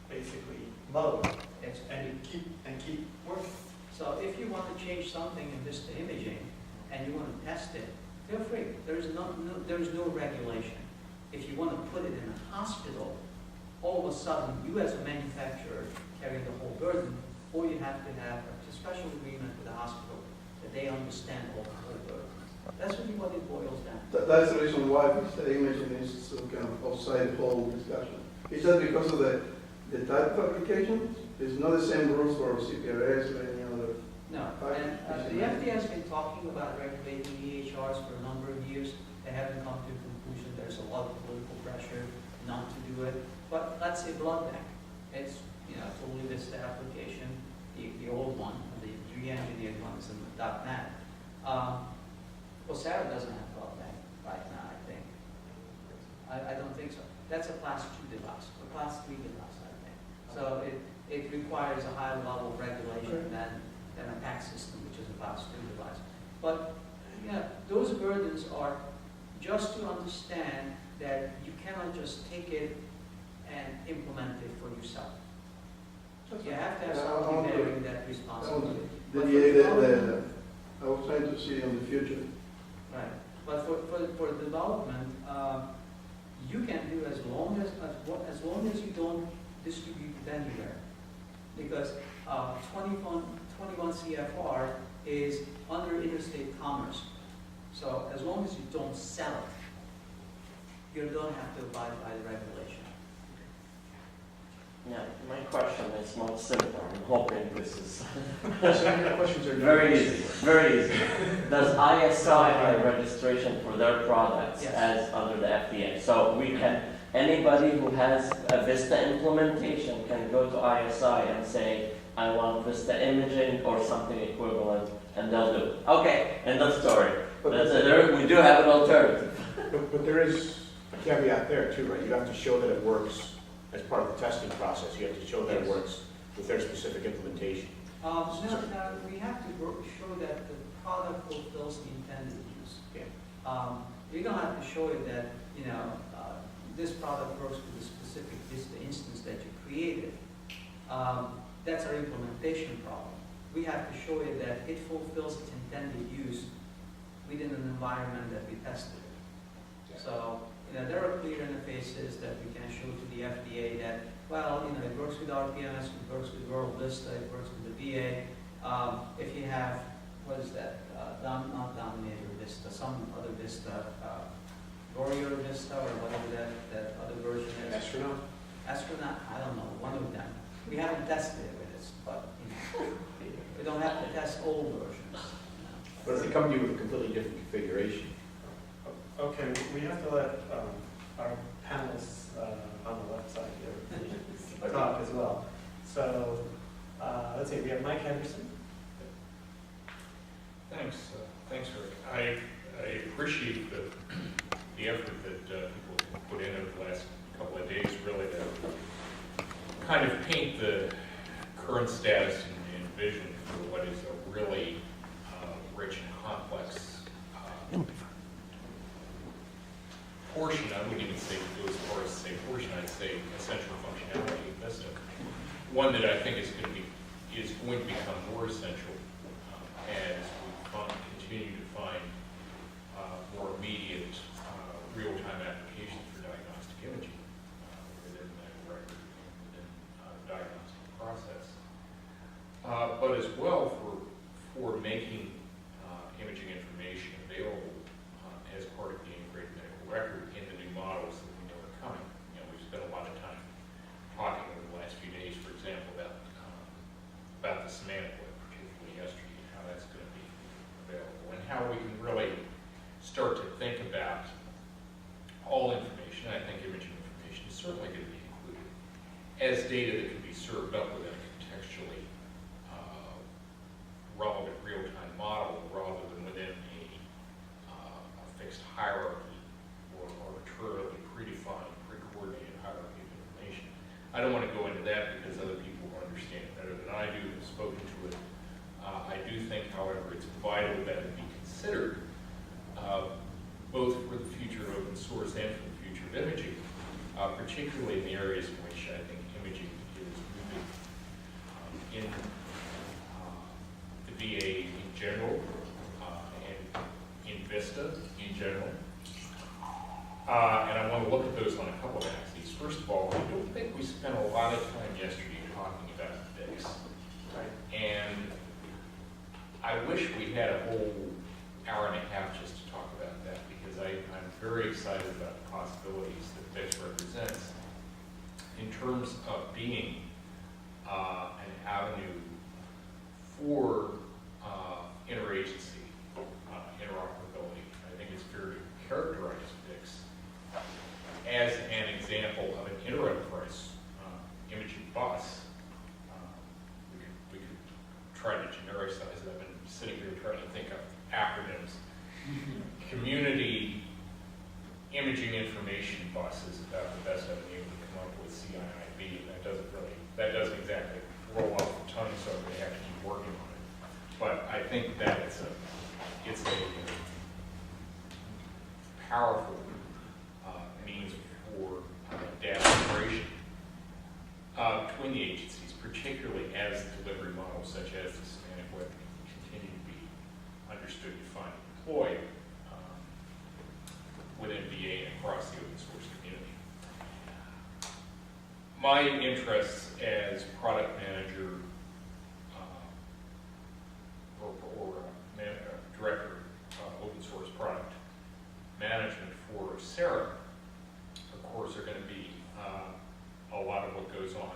basically, mode and keep working. So if you want to change something in VISTA imaging and you want to test it, feel free. There's no regulation. If you want to put it in a hospital, all of a sudden you as a manufacturer carry the whole burden, or you have to have a special agreement with the hospital that they understand all the whole burden. That's really what it boils down to. That's the reason why the imaging is so kind of outside the whole discussion. It's just because of the type of application. It's not the same rules for CPRS or any other. No, and the FDA has been talking about regulating EHRs for a number of years. They haven't come to a conclusion. They're there's a lot of political pressure not to do it. But let's say blood bank, it's, totally VISTA application, the old one, the re-engineered one is in the .NET. OSEHRA doesn't have blood bank right now, I think. I don't think so. That's a class 2 device, a class 3 device, I think. So it requires a higher level of regulation than a PAC system, which is a class 2 device. But those burdens are just to understand that you cannot just take it and implement it for yourself. You have to have something bearing that responsibility. I was trying to see in the future. Right. But for development, you can do as long as you don't distribute it anywhere. Because 21 CFR is under interstate commerce. So as long as you don't sell it, you don't have to abide by the regulation. Yeah, my question is much simpler. I'm hoping this is Questions are very easy. Very easy. Does ISI have registration for their products Yes. as under the FDA? So anybody who has a VISTA implementation can go to ISI and say, I want VISTA imaging or something equivalent, and they'll do it. Okay, end of story. We do have an alternative. But there is a caveat there too, right? You have to show that it works as part of the testing process. You have to show that it Yes. works with their specific implementation. No, we have to show that the product fulfills the intended use. Yeah. We don't have to show it that, this product works with the specific VISTA instance that you created. That's our implementation problem. We have to show it that it fulfills its intended use within an environment that we tested. So, there are clear interfaces that we can show to the FDA that, well, it works with RPMS, it works with World VISTA, it works with the VA. If you have, what is that, not Dominator VISTA, some other VISTA, Warrior VISTA, or whatever that other version is. Astronaut, I don't know, one of them. We haven't tested it with this, but we don't have to test all versions. But if they come to you with a completely different configuration, Okay, we have to let our panelists on the left side here talk as well. So, let's see, we have Mike Henderson. Thanks, Rick. I appreciate the effort that people put in over the last couple of days, really, to kind of paint the current status and vision for what is a really rich and complex portion. I wouldn't even say go as far as to say portion. I'd say essential functionality of VISTA. One that I think is going to become more essential as we continue to find more immediate, real-time applications for diagnostic imaging within that record, within the diagnostic process. But as well for making imaging information available as part of the integrated medical record in the new models that we know are coming. We've spent a lot of time talking over the last few days, for example, about the semantic web, particularly yesterday, and how that's going to be available, and how we can really start to think about all information. I think imaging information is certainly going to be included as data that can be served up within a contextually relevant real-time model rather than within a fixed hierarchy or arbitrarily predefined, pre-coordinated hierarchy of information. I don't want to go into that because other people understand it better than I do and have spoken to it. I do think, however, it's vital that it be considered both for the future of open source and for the future of imaging, particularly in the areas in which I think imaging is moving in the VA in general and in VISTA in general. And I want to look at those on a couple of axes. First of all, I don't think we spent a lot of time yesterday talking about VIX. Right. And I wish we had a whole hour and a half just to talk about that, because I'm very excited about the possibilities that VIX represents in terms of being an avenue for interagency interoperability. I think it's fair to characterize VIX trying to genericize it. I've been sitting here trying to think of acronyms. Community Imaging Information Bus is about the best I've been able to come up with, CIIB, and that doesn't exactly roll off the tongue, so I'm going to have to keep working on it. But I think that it's a powerful means for data integration between the agencies, particularly as delivery models such as the semantic web continue to be understood, defined, and deployed within VA and across the open source community. My interests as product manager director open source product management for OSEHRA, of course, are going to be a lot of what goes on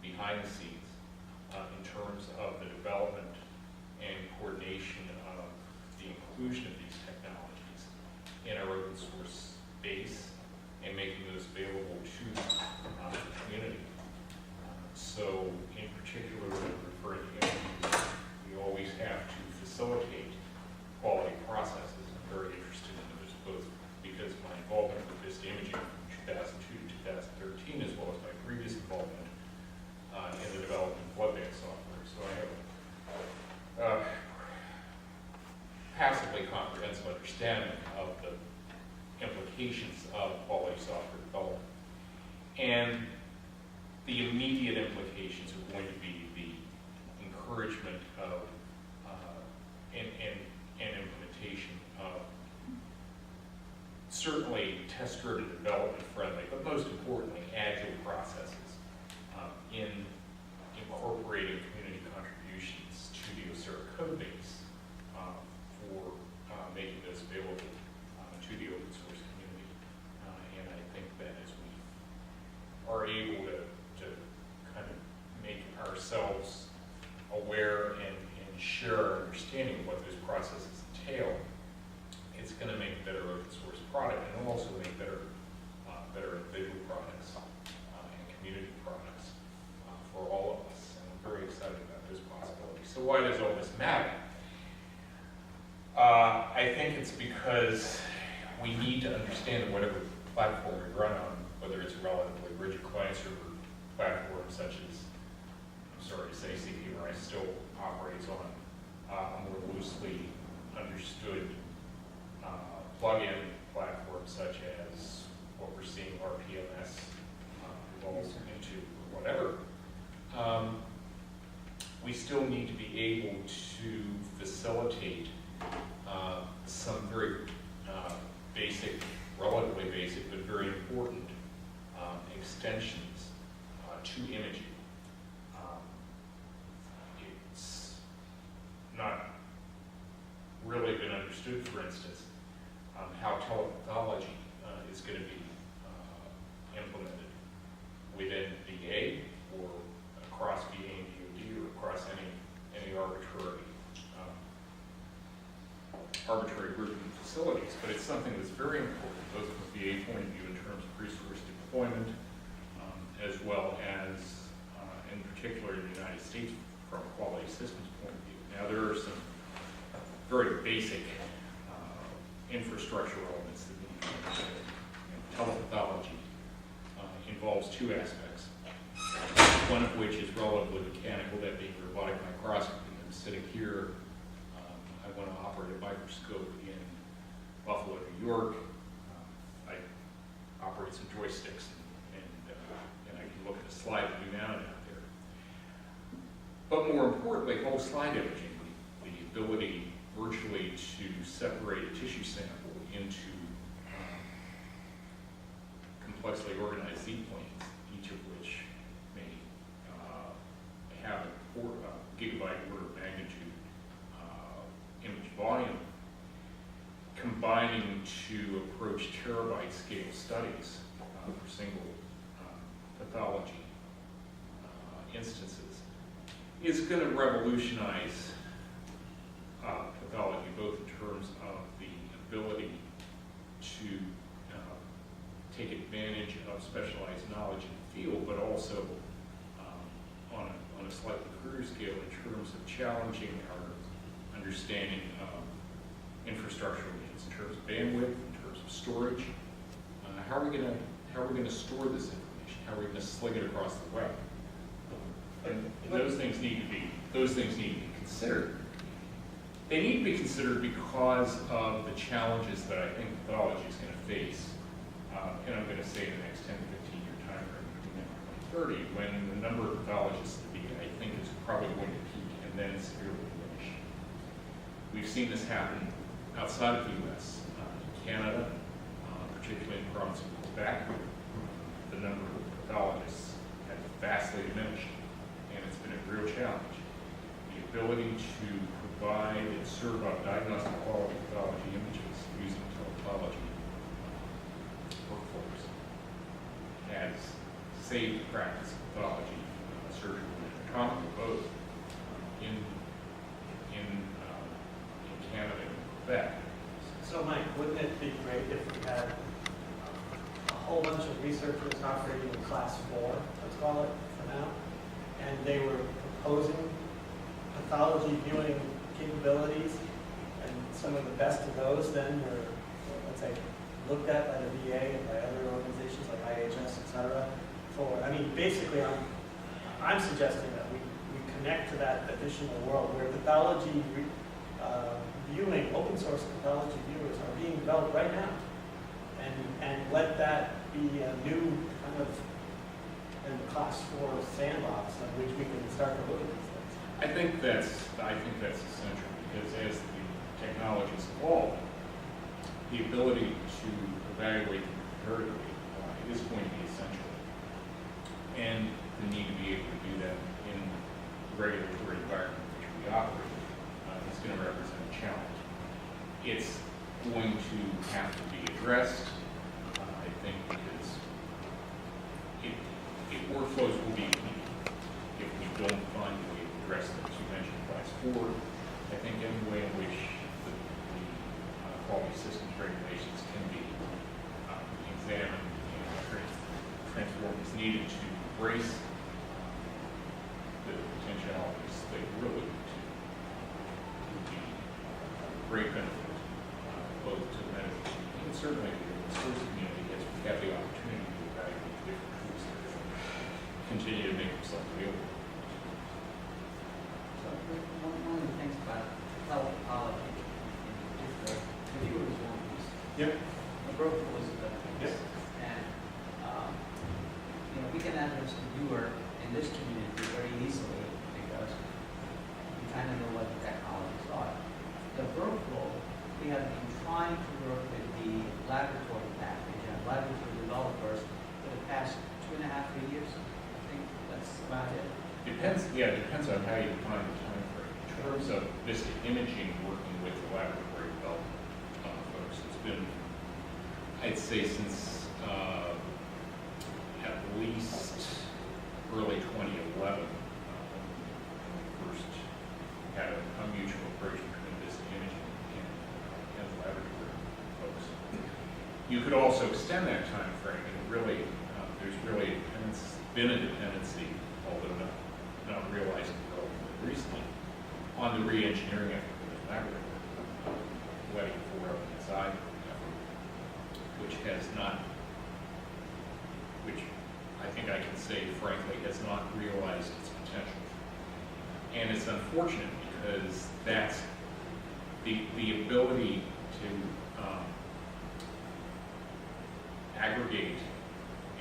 behind the scenes in terms of the development and coordination of the inclusion of these technologies in our open source base and making those available to the community. So in particular, when we refer to images, we always have to facilitate quality processes. I'm very interested in those, both because my involvement with VISTA Imaging from 2002 to 2013, as well as my previous involvement in the development of web-based software. So I have a passively comprehensive understanding of the implications of quality software development. And the immediate implications are going to be the encouragement of and implementation of certainly test-driven development friendly, but most importantly, agile processes in incorporating community contributions to the OSEHRA code base for making those available to the open source community. And I think that as we are able to kind of make ourselves aware and share our understanding of what those processes entail, it's going to make a better open source product and also make better individual products and community products for all of us. And I'm very excited about this possibility. So why does all this matter? I think it's because we need to understand whatever platform we run on, whether it's a relatively rigid client-server platform such as, I'm sorry to say, Csipo still operates on a more loosely understood plug-in platform such as what we're seeing RPMS evolve into, or whatever. We still need to be able to facilitate some very basic, relatively basic, but very important extensions to imaging. It's not really been understood, for instance, how telepathology is going to be implemented within VA or across VA and DoD or across any arbitrary group of facilities. But it's something that's very important, both from a VA point of view in terms of resource deployment, as well as, in particular, in the United States from a quality systems point of view. Now, there are some very basic infrastructure elements that need to be understood. Telepathology involves two aspects, one of which is relatively mechanical, that being robotic microscopy. I'm sitting here, I want to operate a microscope in Buffalo, New York. I operate some joysticks and I can look at a slide and be mounted out there. But more importantly, whole slide imaging, the ability virtually to separate a tissue sample into complexly organized Z planes, each of which may have a gigabyte order of magnitude image volume, combining to approach terabyte scale studies for single pathology instances, is going to revolutionize pathology, both in terms of the ability to take advantage of specialized knowledge in the field, but also on a slightly cruder scale in terms of challenging our understanding of infrastructural needs, in terms of bandwidth, in terms of storage. How are we going to store this information? How are we going to sling it across the web? And those things need to be considered. They need to be considered because of the challenges that I think pathology is going to face. And I'm going to say in the next 10 to 15 year time frame between now and 2030, when the number of pathologists that I think is probably going to peak and then severely diminish. We've seen this happen outside of the U.S. Canada, particularly in the province of Quebec, the number of pathologists has vastly diminished, and it's been a real challenge. The ability to provide and serve up diagnostic quality pathology images using telepathology workflows has saved the practice of pathology, surgical and anatomical, both in Canada and Quebec. So Mike, wouldn't it be great if we had a whole bunch of researchers operating in class 4, let's call it for now, and they were proposing pathology viewing capabilities, and some of the best of those then were, let's say, looked at by the VA and by other organizations like IHS, et cetera, basically I'm suggesting that we connect to that additional world where pathology viewing, open source pathology viewers are being developed right now. And let that be a new kind of in the class 4 sandbox on which we can start to look at these things. I think that's essential because as the technologies evolve, the ability to evaluate them comparatively is going to be essential. And the need to be able to do that in the regulatory environment in which we operate is going to represent a challenge. It's going to have to be addressed, I think, because workflows will be unique if we don't find a way to address them. As you mentioned, class 4, I think any way in which the quality systems regulations can be examined and transformed is needed to embrace the potentialities they really would be great benefit both to the medical community and certainly to the research community as we have the opportunity to evaluate the different tools that are going to continue to make themselves available. So one of the things about telepathology is the viewer is one piece. Yep. The broker was the other piece. Yep. And we can address the viewer in this community very easily because we kind of know what the technologies are. The workflow, we have been trying to work with the laboratory package and laboratory developers for the past 2.5 to 3 years. I think that's about it. It depends on how you define the time frame. In terms of VISTA imaging working with the laboratory development folks, it's been, I'd say, since at least early 2011, when we first had a mutual approach between VISTA imaging and the laboratory folks. You could also extend that time frame, and really, there's really been a dependency, although not realized relatively recently, on the re-engineering effort of the laboratory, letting for outside effort, which I think I can say frankly has not realized its potential. And it's unfortunate because that's the ability to aggregate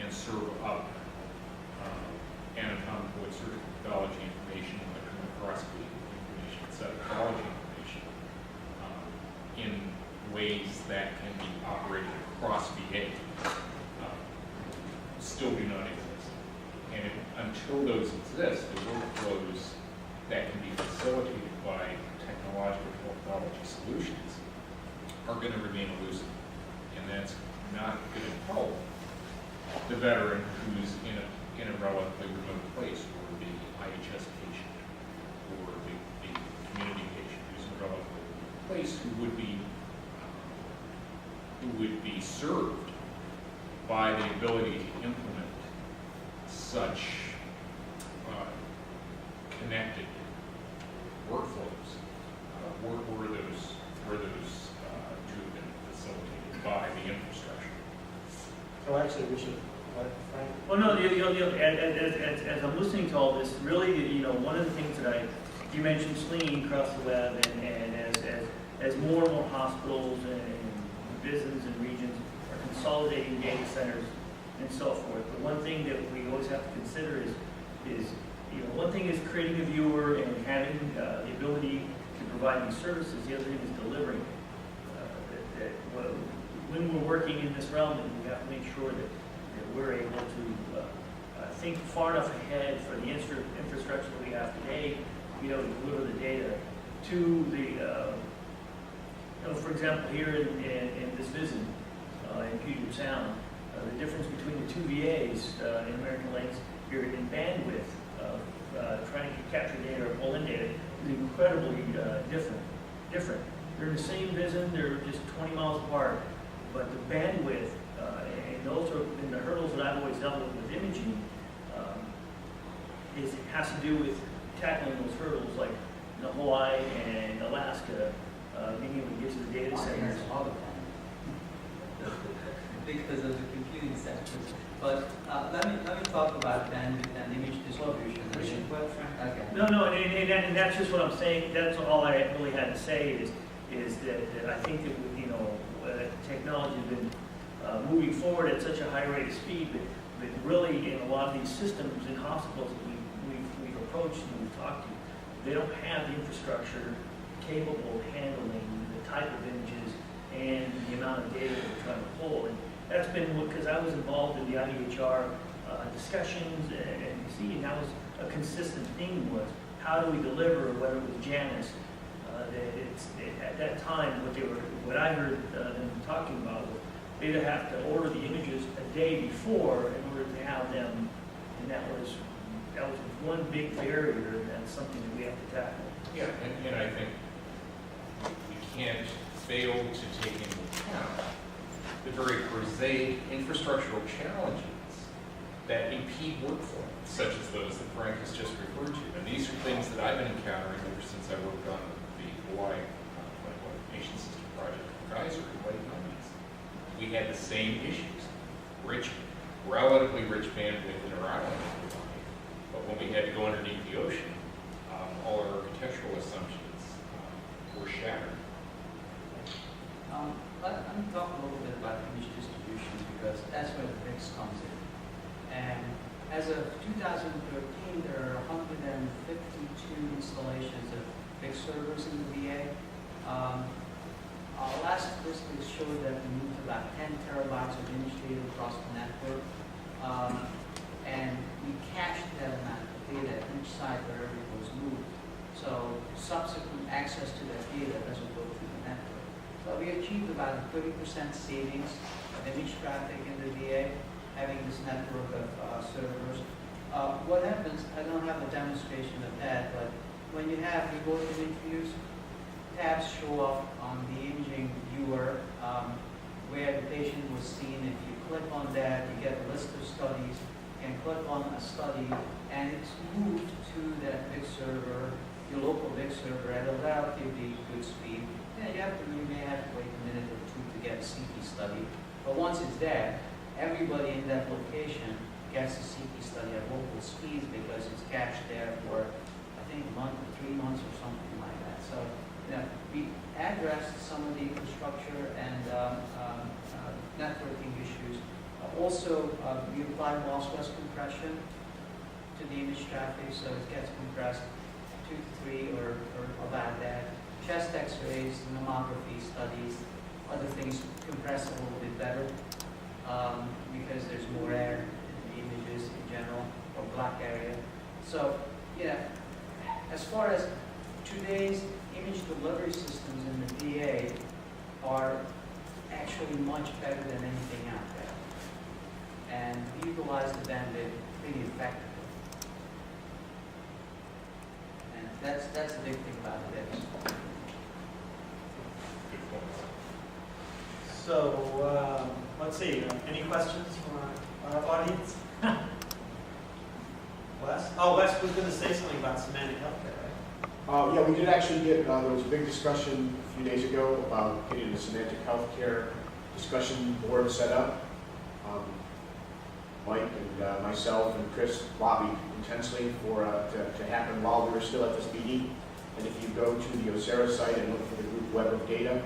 and serve up anatomical and surgical pathology information, electron microscopy information, cytology information in ways that can be operated across VA still do not exist. And until those exist, the workflows that can be facilitated by technological pathology solutions are going to remain elusive. And that's not going to help the veteran who's in a relatively remote place, or the IHS patient, or the community patient who's in a relatively remote place, who would be served by the ability to implement such connected actually, we should let Frank. Well, no, as I'm listening to all this, really, one of the things that you mentioned slinging across the web, and as more and more hospitals and businesses and regions are consolidating data centers and so forth, but one thing that we always have to consider is one thing is creating a viewer and having the ability to provide these services. The other thing is delivering it. When we're working in this realm, we have to make sure that we're able to think far enough ahead for the infrastructure that we have today to be able to deliver the data to the, for example, here in this visit in Puget Sound, the difference between the two VAs in American Lakes here in bandwidth of trying to capture data or pull in data is incredibly different. They're in the same visit, they're just 20 miles apart, but the bandwidth and those are the hurdles that I've always dealt with imaging has to do with tackling those hurdles like Hawaii and Alaska, being able to get to the data centers. all the time because of the computing sectors. But let me talk about bandwidth and image distribution. Okay. No, and that's just what I'm saying. That's all I really had to say is that I think that technology has been moving forward at such a high rate of speed, but really in a lot of these systems in hospitals that we've approached and we've talked to, they don't have the infrastructure capable of handling the type of images and the amount of data that we're trying to pull. And that's been because I was involved in the IDHR discussions, and you see, and that was a consistent theme was how do we deliver, whether it was Janus, at that time, what I heard them talking about was they'd have to order the images a day before in order to have them, and that was one big barrier, and that's something that we have to tackle. Yeah, and I think we can't fail to take into account the very prosaic infrastructural challenges that impede workflow, such as those that Frank has just referred to. And these are things that I've been encountering ever since I worked on the Hawaii Clinical Information System project for Kaiser in the late 90s. We had the same issues. Relatively rich bandwidth in our island, but when we had to go underneath the ocean, all our architectural assumptions were shattered. Let me talk a little bit about image distribution because that's where the mix comes in. And as of 2013, there are 152 installations of big servers in the VA. Our last statistics showed that we moved about 10 terabytes of image data across the network. And we cached that amount of data at each site wherever it was moved. So subsequent access to that data doesn't go through the network. So we achieved about a 30% savings of image traffic in the VA, having this network of servers. What happens, I don't have a demonstration of that, but when you have remote image views, tabs show up on the imaging viewer where the patient was seen. If you click on that, you get a list of studies, and click on a study, and it's moved to that big server, your local big server at a relatively good speed. Yeah, you may have to wait a minute or two to get a CT study, but once it's there, everybody in that location gets a CT study at local speeds because it's cached there for, I think, a month or 3 months or something like that. So, we addressed some of the infrastructure and networking issues. Also, we applied lossless compression to the image traffic, so it gets compressed 2 to 3 or about that. Chest X-rays, mammography studies, other things compress a little bit better because there's more air in the images in general, or black area. So, as far as today's image delivery systems in the VA are actually much better than anything out there, and utilize the bandwidth pretty effectively. And that's the big thing about this. Good points. So, let's see, any questions from our audience? Wes? Oh, Wes was going to say something about semantic healthcare, right? Yeah, we did actually get, there was a big discussion a few days ago about getting a semantic healthcare discussion board set up. Mike and myself and Chris lobbied intensely for to happen while we were still at this meeting. And if you go to the OSEHRA site and look for the group web of data,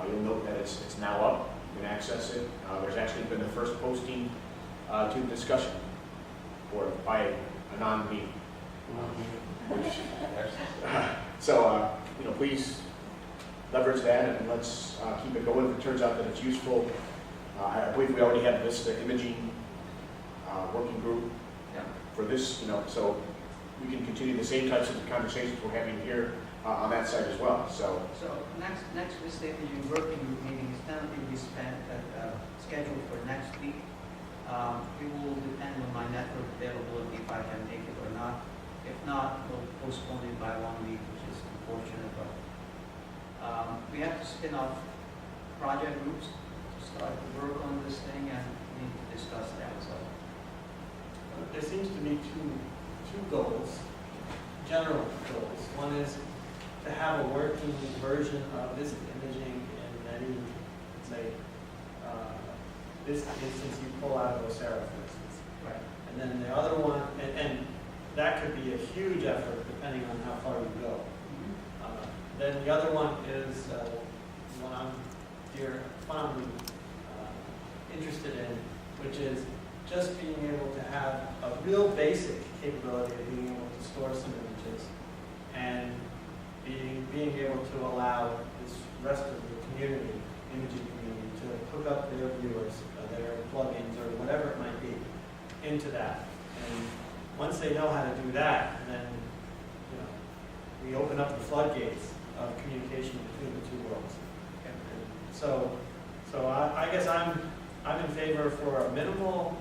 you'll note that it's now up. You can access it. There's actually been the first posting to the discussion or by a non-meeting. So, please leverage that and let's keep it going. If it turns out that it's useful, I believe we already have VISTA imaging working group Yeah. for this, so we can continue the same types of conversations we're having here on that side as well. So Next VISTA Imaging Working Group meeting is tentatively scheduled for next week. It will depend on my network availability if I can make it or not. If not, we'll postpone it by 1 week, which is unfortunate, but we have to spin off project groups to start to work on this thing, and we need to discuss that. So There seems to be two goals, general goals. One is to have a working version of this imaging in any, say, this instance you pull out of OSEHRA, for instance. right. And then the other one, and that could be a huge effort depending on how far you go. Then the other one is one I'm fondly interested in, which is just being able to have a real basic capability of being able to store some images and being able to allow this rest of the community, imaging community, to hook up their viewers, their plugins, or whatever it might be, into that. And once they know how to do that, then we open up the floodgates of communication between the two worlds. And so I guess I'm in favor for a minimal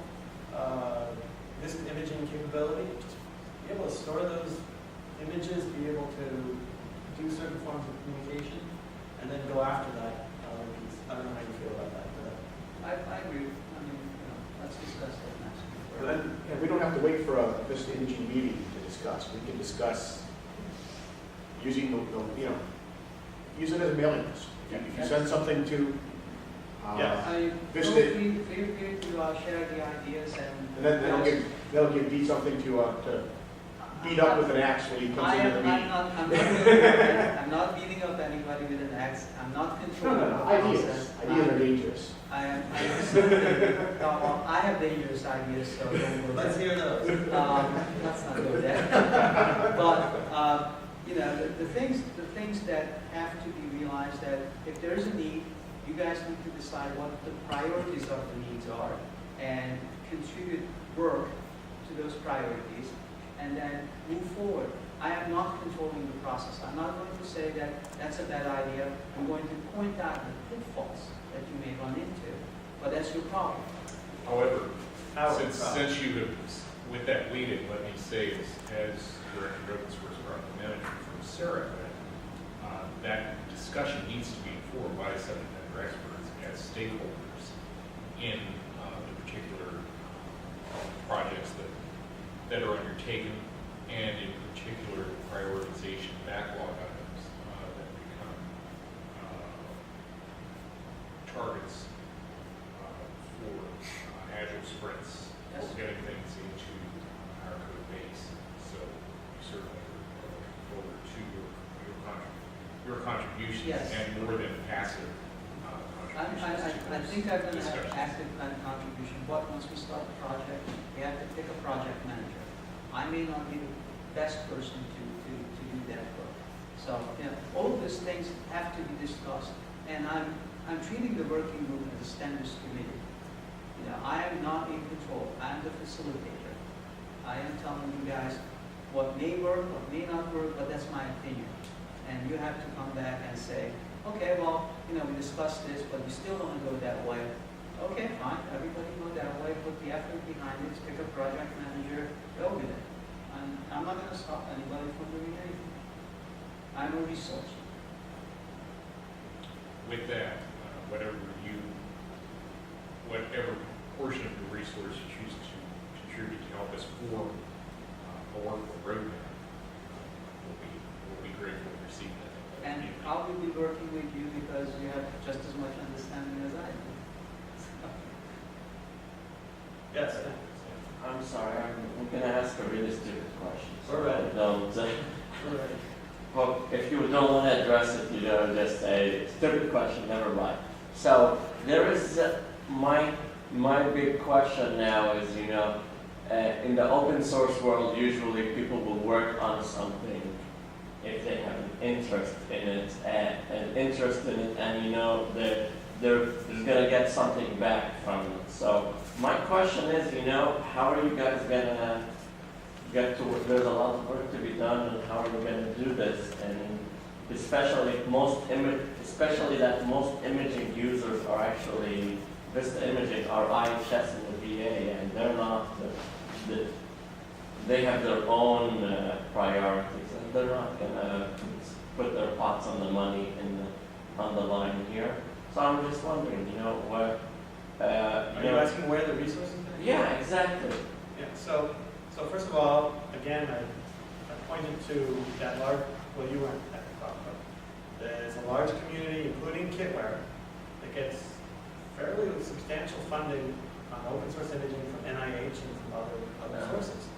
this imaging capability, just be able to store those images, be able to do certain forms of communication, and then go after that other piece. I don't know how you feel about that. I agree. I mean, let's discuss that next week. and then, we don't have to wait for a VISTA imaging meeting to discuss. We can discuss using use it as a mailing list. If you send something to Yes. VISTA, Feel free to share the ideas and then they'll give Dee something to beat up with an axe when he comes into the meeting. I'm not beating up anybody with an axe. I'm not controlling the Ideas. process. Ideas are dangerous. I have dangerous ideas, so don't worry. Let's hear those. Let's not go there. But the things that have to be realized, that if there is a need, you guys need to decide what the priorities of the needs are and contribute work to those priorities, and then move forward. I am not controlling the process. I'm not going to say that that's a bad idea. I'm going to point out the pitfalls that you may run into, but that's your problem. However, since you have, with that lead-in, let me say, as Director of Open Source Project Manager from Sarah, that discussion needs to be informed by subject matter experts as stakeholders in the particular projects that are undertaken, and in particular prioritization backlog items that become targets for agile sprints, Yes. for getting things into our code base. So certainly we're looking forward to your contributions, Yes. and more than passive contributions. I think I'm going to have discussions. active contribution. But once we start the project, we have to pick a project manager. I may not be the best person to do that work. So all of these things have to be discussed, and I'm treating the working group as a standards committee. I am not in control. I am the facilitator. I am telling you guys what may work, what may not work, but that's my opinion. And you have to come back and say, okay, well, we discussed this, but we still want to go that way. Okay, fine, everybody go that way, put the effort behind it, pick a project manager, go with it. And I'm not going to stop anybody from doing anything. I'm a resource. With that, whatever portion of the resource you choose to contribute to help us form a workable roadmap, we'll be grateful to receive that. And I'll be working with you because you have just as much understanding as I do. Yes. I'm sorry, I'm gonna ask a really stupid question. So All right. Don't, All right. well, if you don't want to address it, you know, just say, stupid question, never mind. So, there is, my big question now is, you know, in the open source world, usually people will work on something if they have an interest in it, and you know, they're gonna get something back from it. So my question is, you know, how are you guys gonna get to work? There's a lot of work to be done, and how are you gonna do this? And especially that most imaging users are actually VISTA imaging, are IHS and the VA, and they're not. They have their own priorities, and they're not gonna put their pots on the money on the line here. So I'm just wondering, you know, what. Are you asking where the resources are? Yeah, exactly. Yeah, so first of all, again, I pointed to that large, well, you weren't at the talk, but there's a large community, including kitware, that gets fairly substantial funding on open source imaging from NIH and from other sources.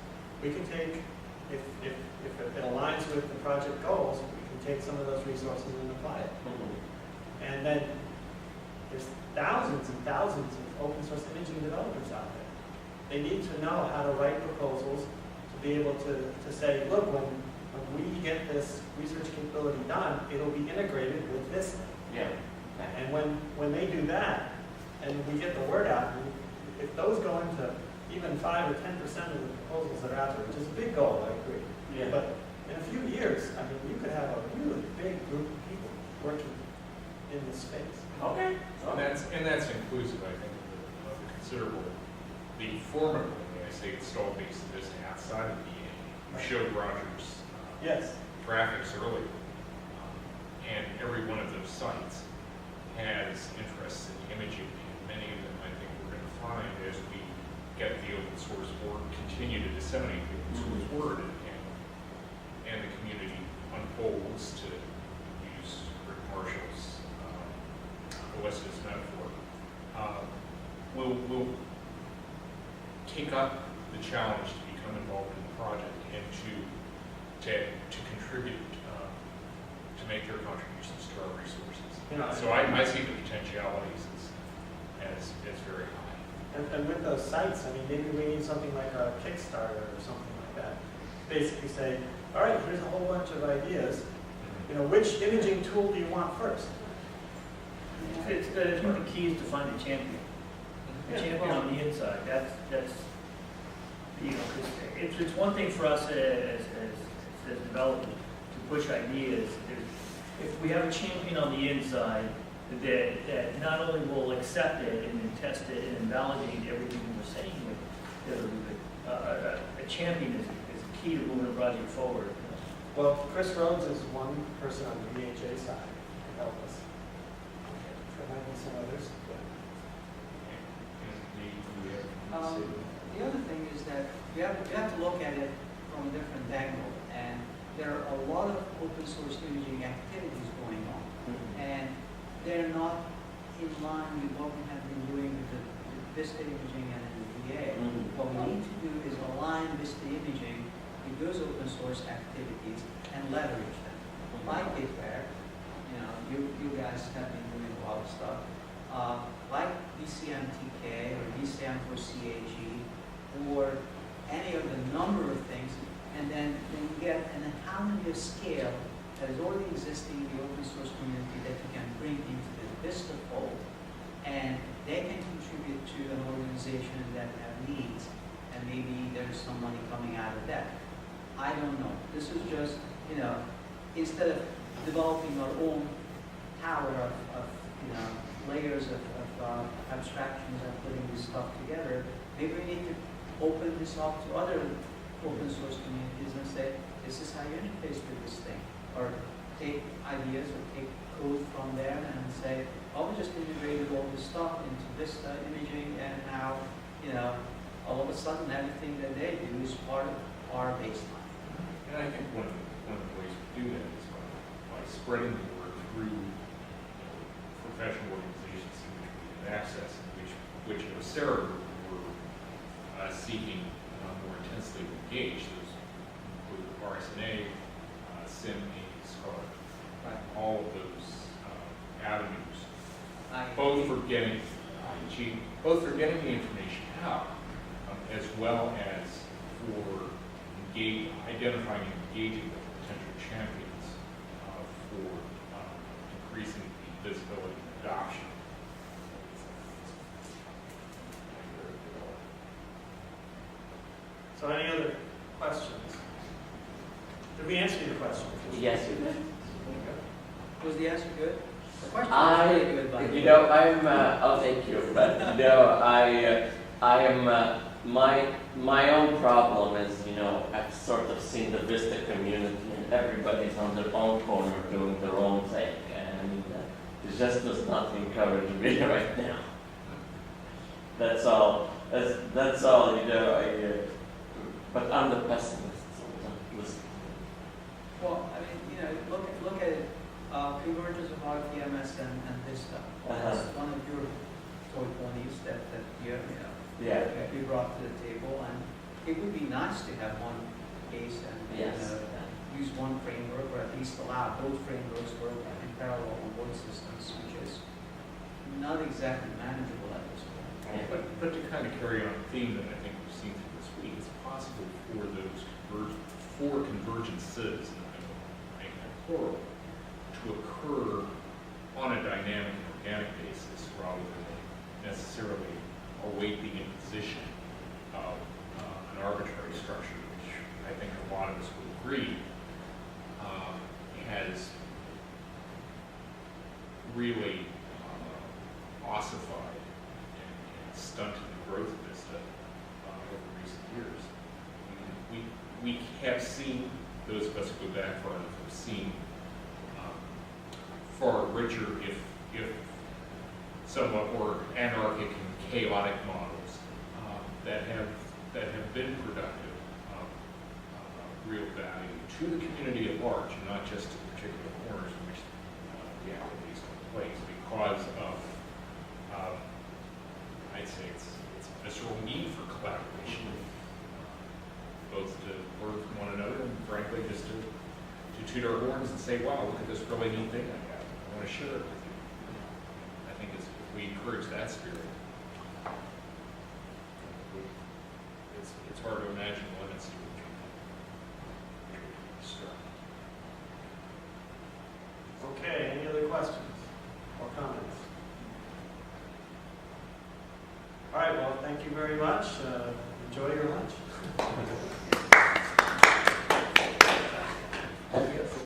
We can take, if it aligns with the project goals, we can take some of those resources and apply it. And then there's thousands and thousands of open source imaging developers out there. They need to know how to write proposals to be able to say, look, when we get this research capability done, it'll be integrated with this. Yeah. And when they do that, and we get the word out, and if those go into even 5 or 10% of the proposals that are out there, which is a big goal, I agree. Yeah. But in a few years, I mean, you could have a really big group of people working in this space. Okay. And that's inclusive, I think, of the considerable, the former, when I say install base of this outside of the VA. You showed Roger's Yes. graphics earlier, and every one of those sites has interests in imaging, and many of them I think we're going to find as we get the open source word, continue to disseminate the open source word, and the community unfolds, to use Rick Marshall's OSEHRA's metaphor. We'll take up the challenge to become involved in the project and to contribute, to make their contributions to our resources. You know, So I see the potentialities as very high. And with those sites, I mean, maybe we need something like a Kickstarter or something like that. Basically say, all right, here's a whole bunch of ideas. You know, which imaging tool do you want first? I think the key is to find a champion. A champion on the inside. That's you know, 'cause it's one thing for us as developers to push ideas. If we have a champion on the inside that not only will accept it and then test it and validate everything we're saying, a champion is key to moving a project forward. Well, Chris Rhodes is one person on the VHA side to help us. There might be some others. The other thing is that we have to look at it from a different angle, and there are a lot of open source imaging activities going on, and they're not in line with what we have been doing with the VISTA imaging and the VA. What we need to do is align VISTA imaging with those open source activities and leverage them. Like it where, you know, you guys have been doing a lot of stuff, like VCMTK or VCM for CAG, or any of the number of things, and then you get an economy of scale that is already existing in the open source community that you can bring into the VISTA fold, and they can contribute to an organization that have needs, and maybe there's some money coming out of that. I don't know. This is just, you know, instead of developing our own tower of you know, layers of abstractions and putting this stuff together, maybe we need to open this up to other open source communities and say, this is how you interface with this thing. Or take ideas or take code from there and say, oh, we just integrated all this stuff into VISTA imaging, and now, you know, all of a sudden everything that they do is part of our baseline. And I think one of the ways we do that is by spreading the word through professional organizations in which we have access, in which OSEHRA we're RSNA, SIM, SCAR, Right. all of those avenues, I- both for getting the information out, as well as for identifying and engaging with potential champions for increasing the visibility and adoption. So any other questions? Did we answer your question? Yes, you did. Was the answer good? The question was really good, by the way. You know, oh, thank you, but, you know, I am, my own problem is, you know, I've sort of seen the VISTA community and everybody's on their own corner doing their own thing, and it just does not encourage me right now. That's all, you know, but I'm the pessimist, so listen. Well, I mean, you know, look at it, convergence of RTMS and VISTA. That's one of your toy ponies that you know, Yeah. that you brought to the table, and it would be nice to have one case and, Yes. use one framework, or at least allow both frameworks work in parallel on both systems, which is not exactly manageable at this point. But to kind of carry on a theme that I think we've seen through this week, it's possible for those convergences, and I will make that plural, to occur on a dynamic and organic basis rather than necessarily await the imposition of an arbitrary structure, which I think a lot of us would agree has really ossified and stunted the growth of VISTA over recent years. We have seen, those of us who go back far enough, have seen far richer, if somewhat more anarchic and chaotic models that have been productive, real value to the community at large, and not just to the particular corners in which the activities take place, because of, I'd say it's a visceral need for collaboration, both to learn from one another and frankly just to toot our horns and say, wow, look at this really neat thing I have. I want to share it with you. I think if we encourage that spirit, it's hard to imagine limits to it. Okay, any other questions or comments? All right, well, thank you very much. Enjoy your lunch.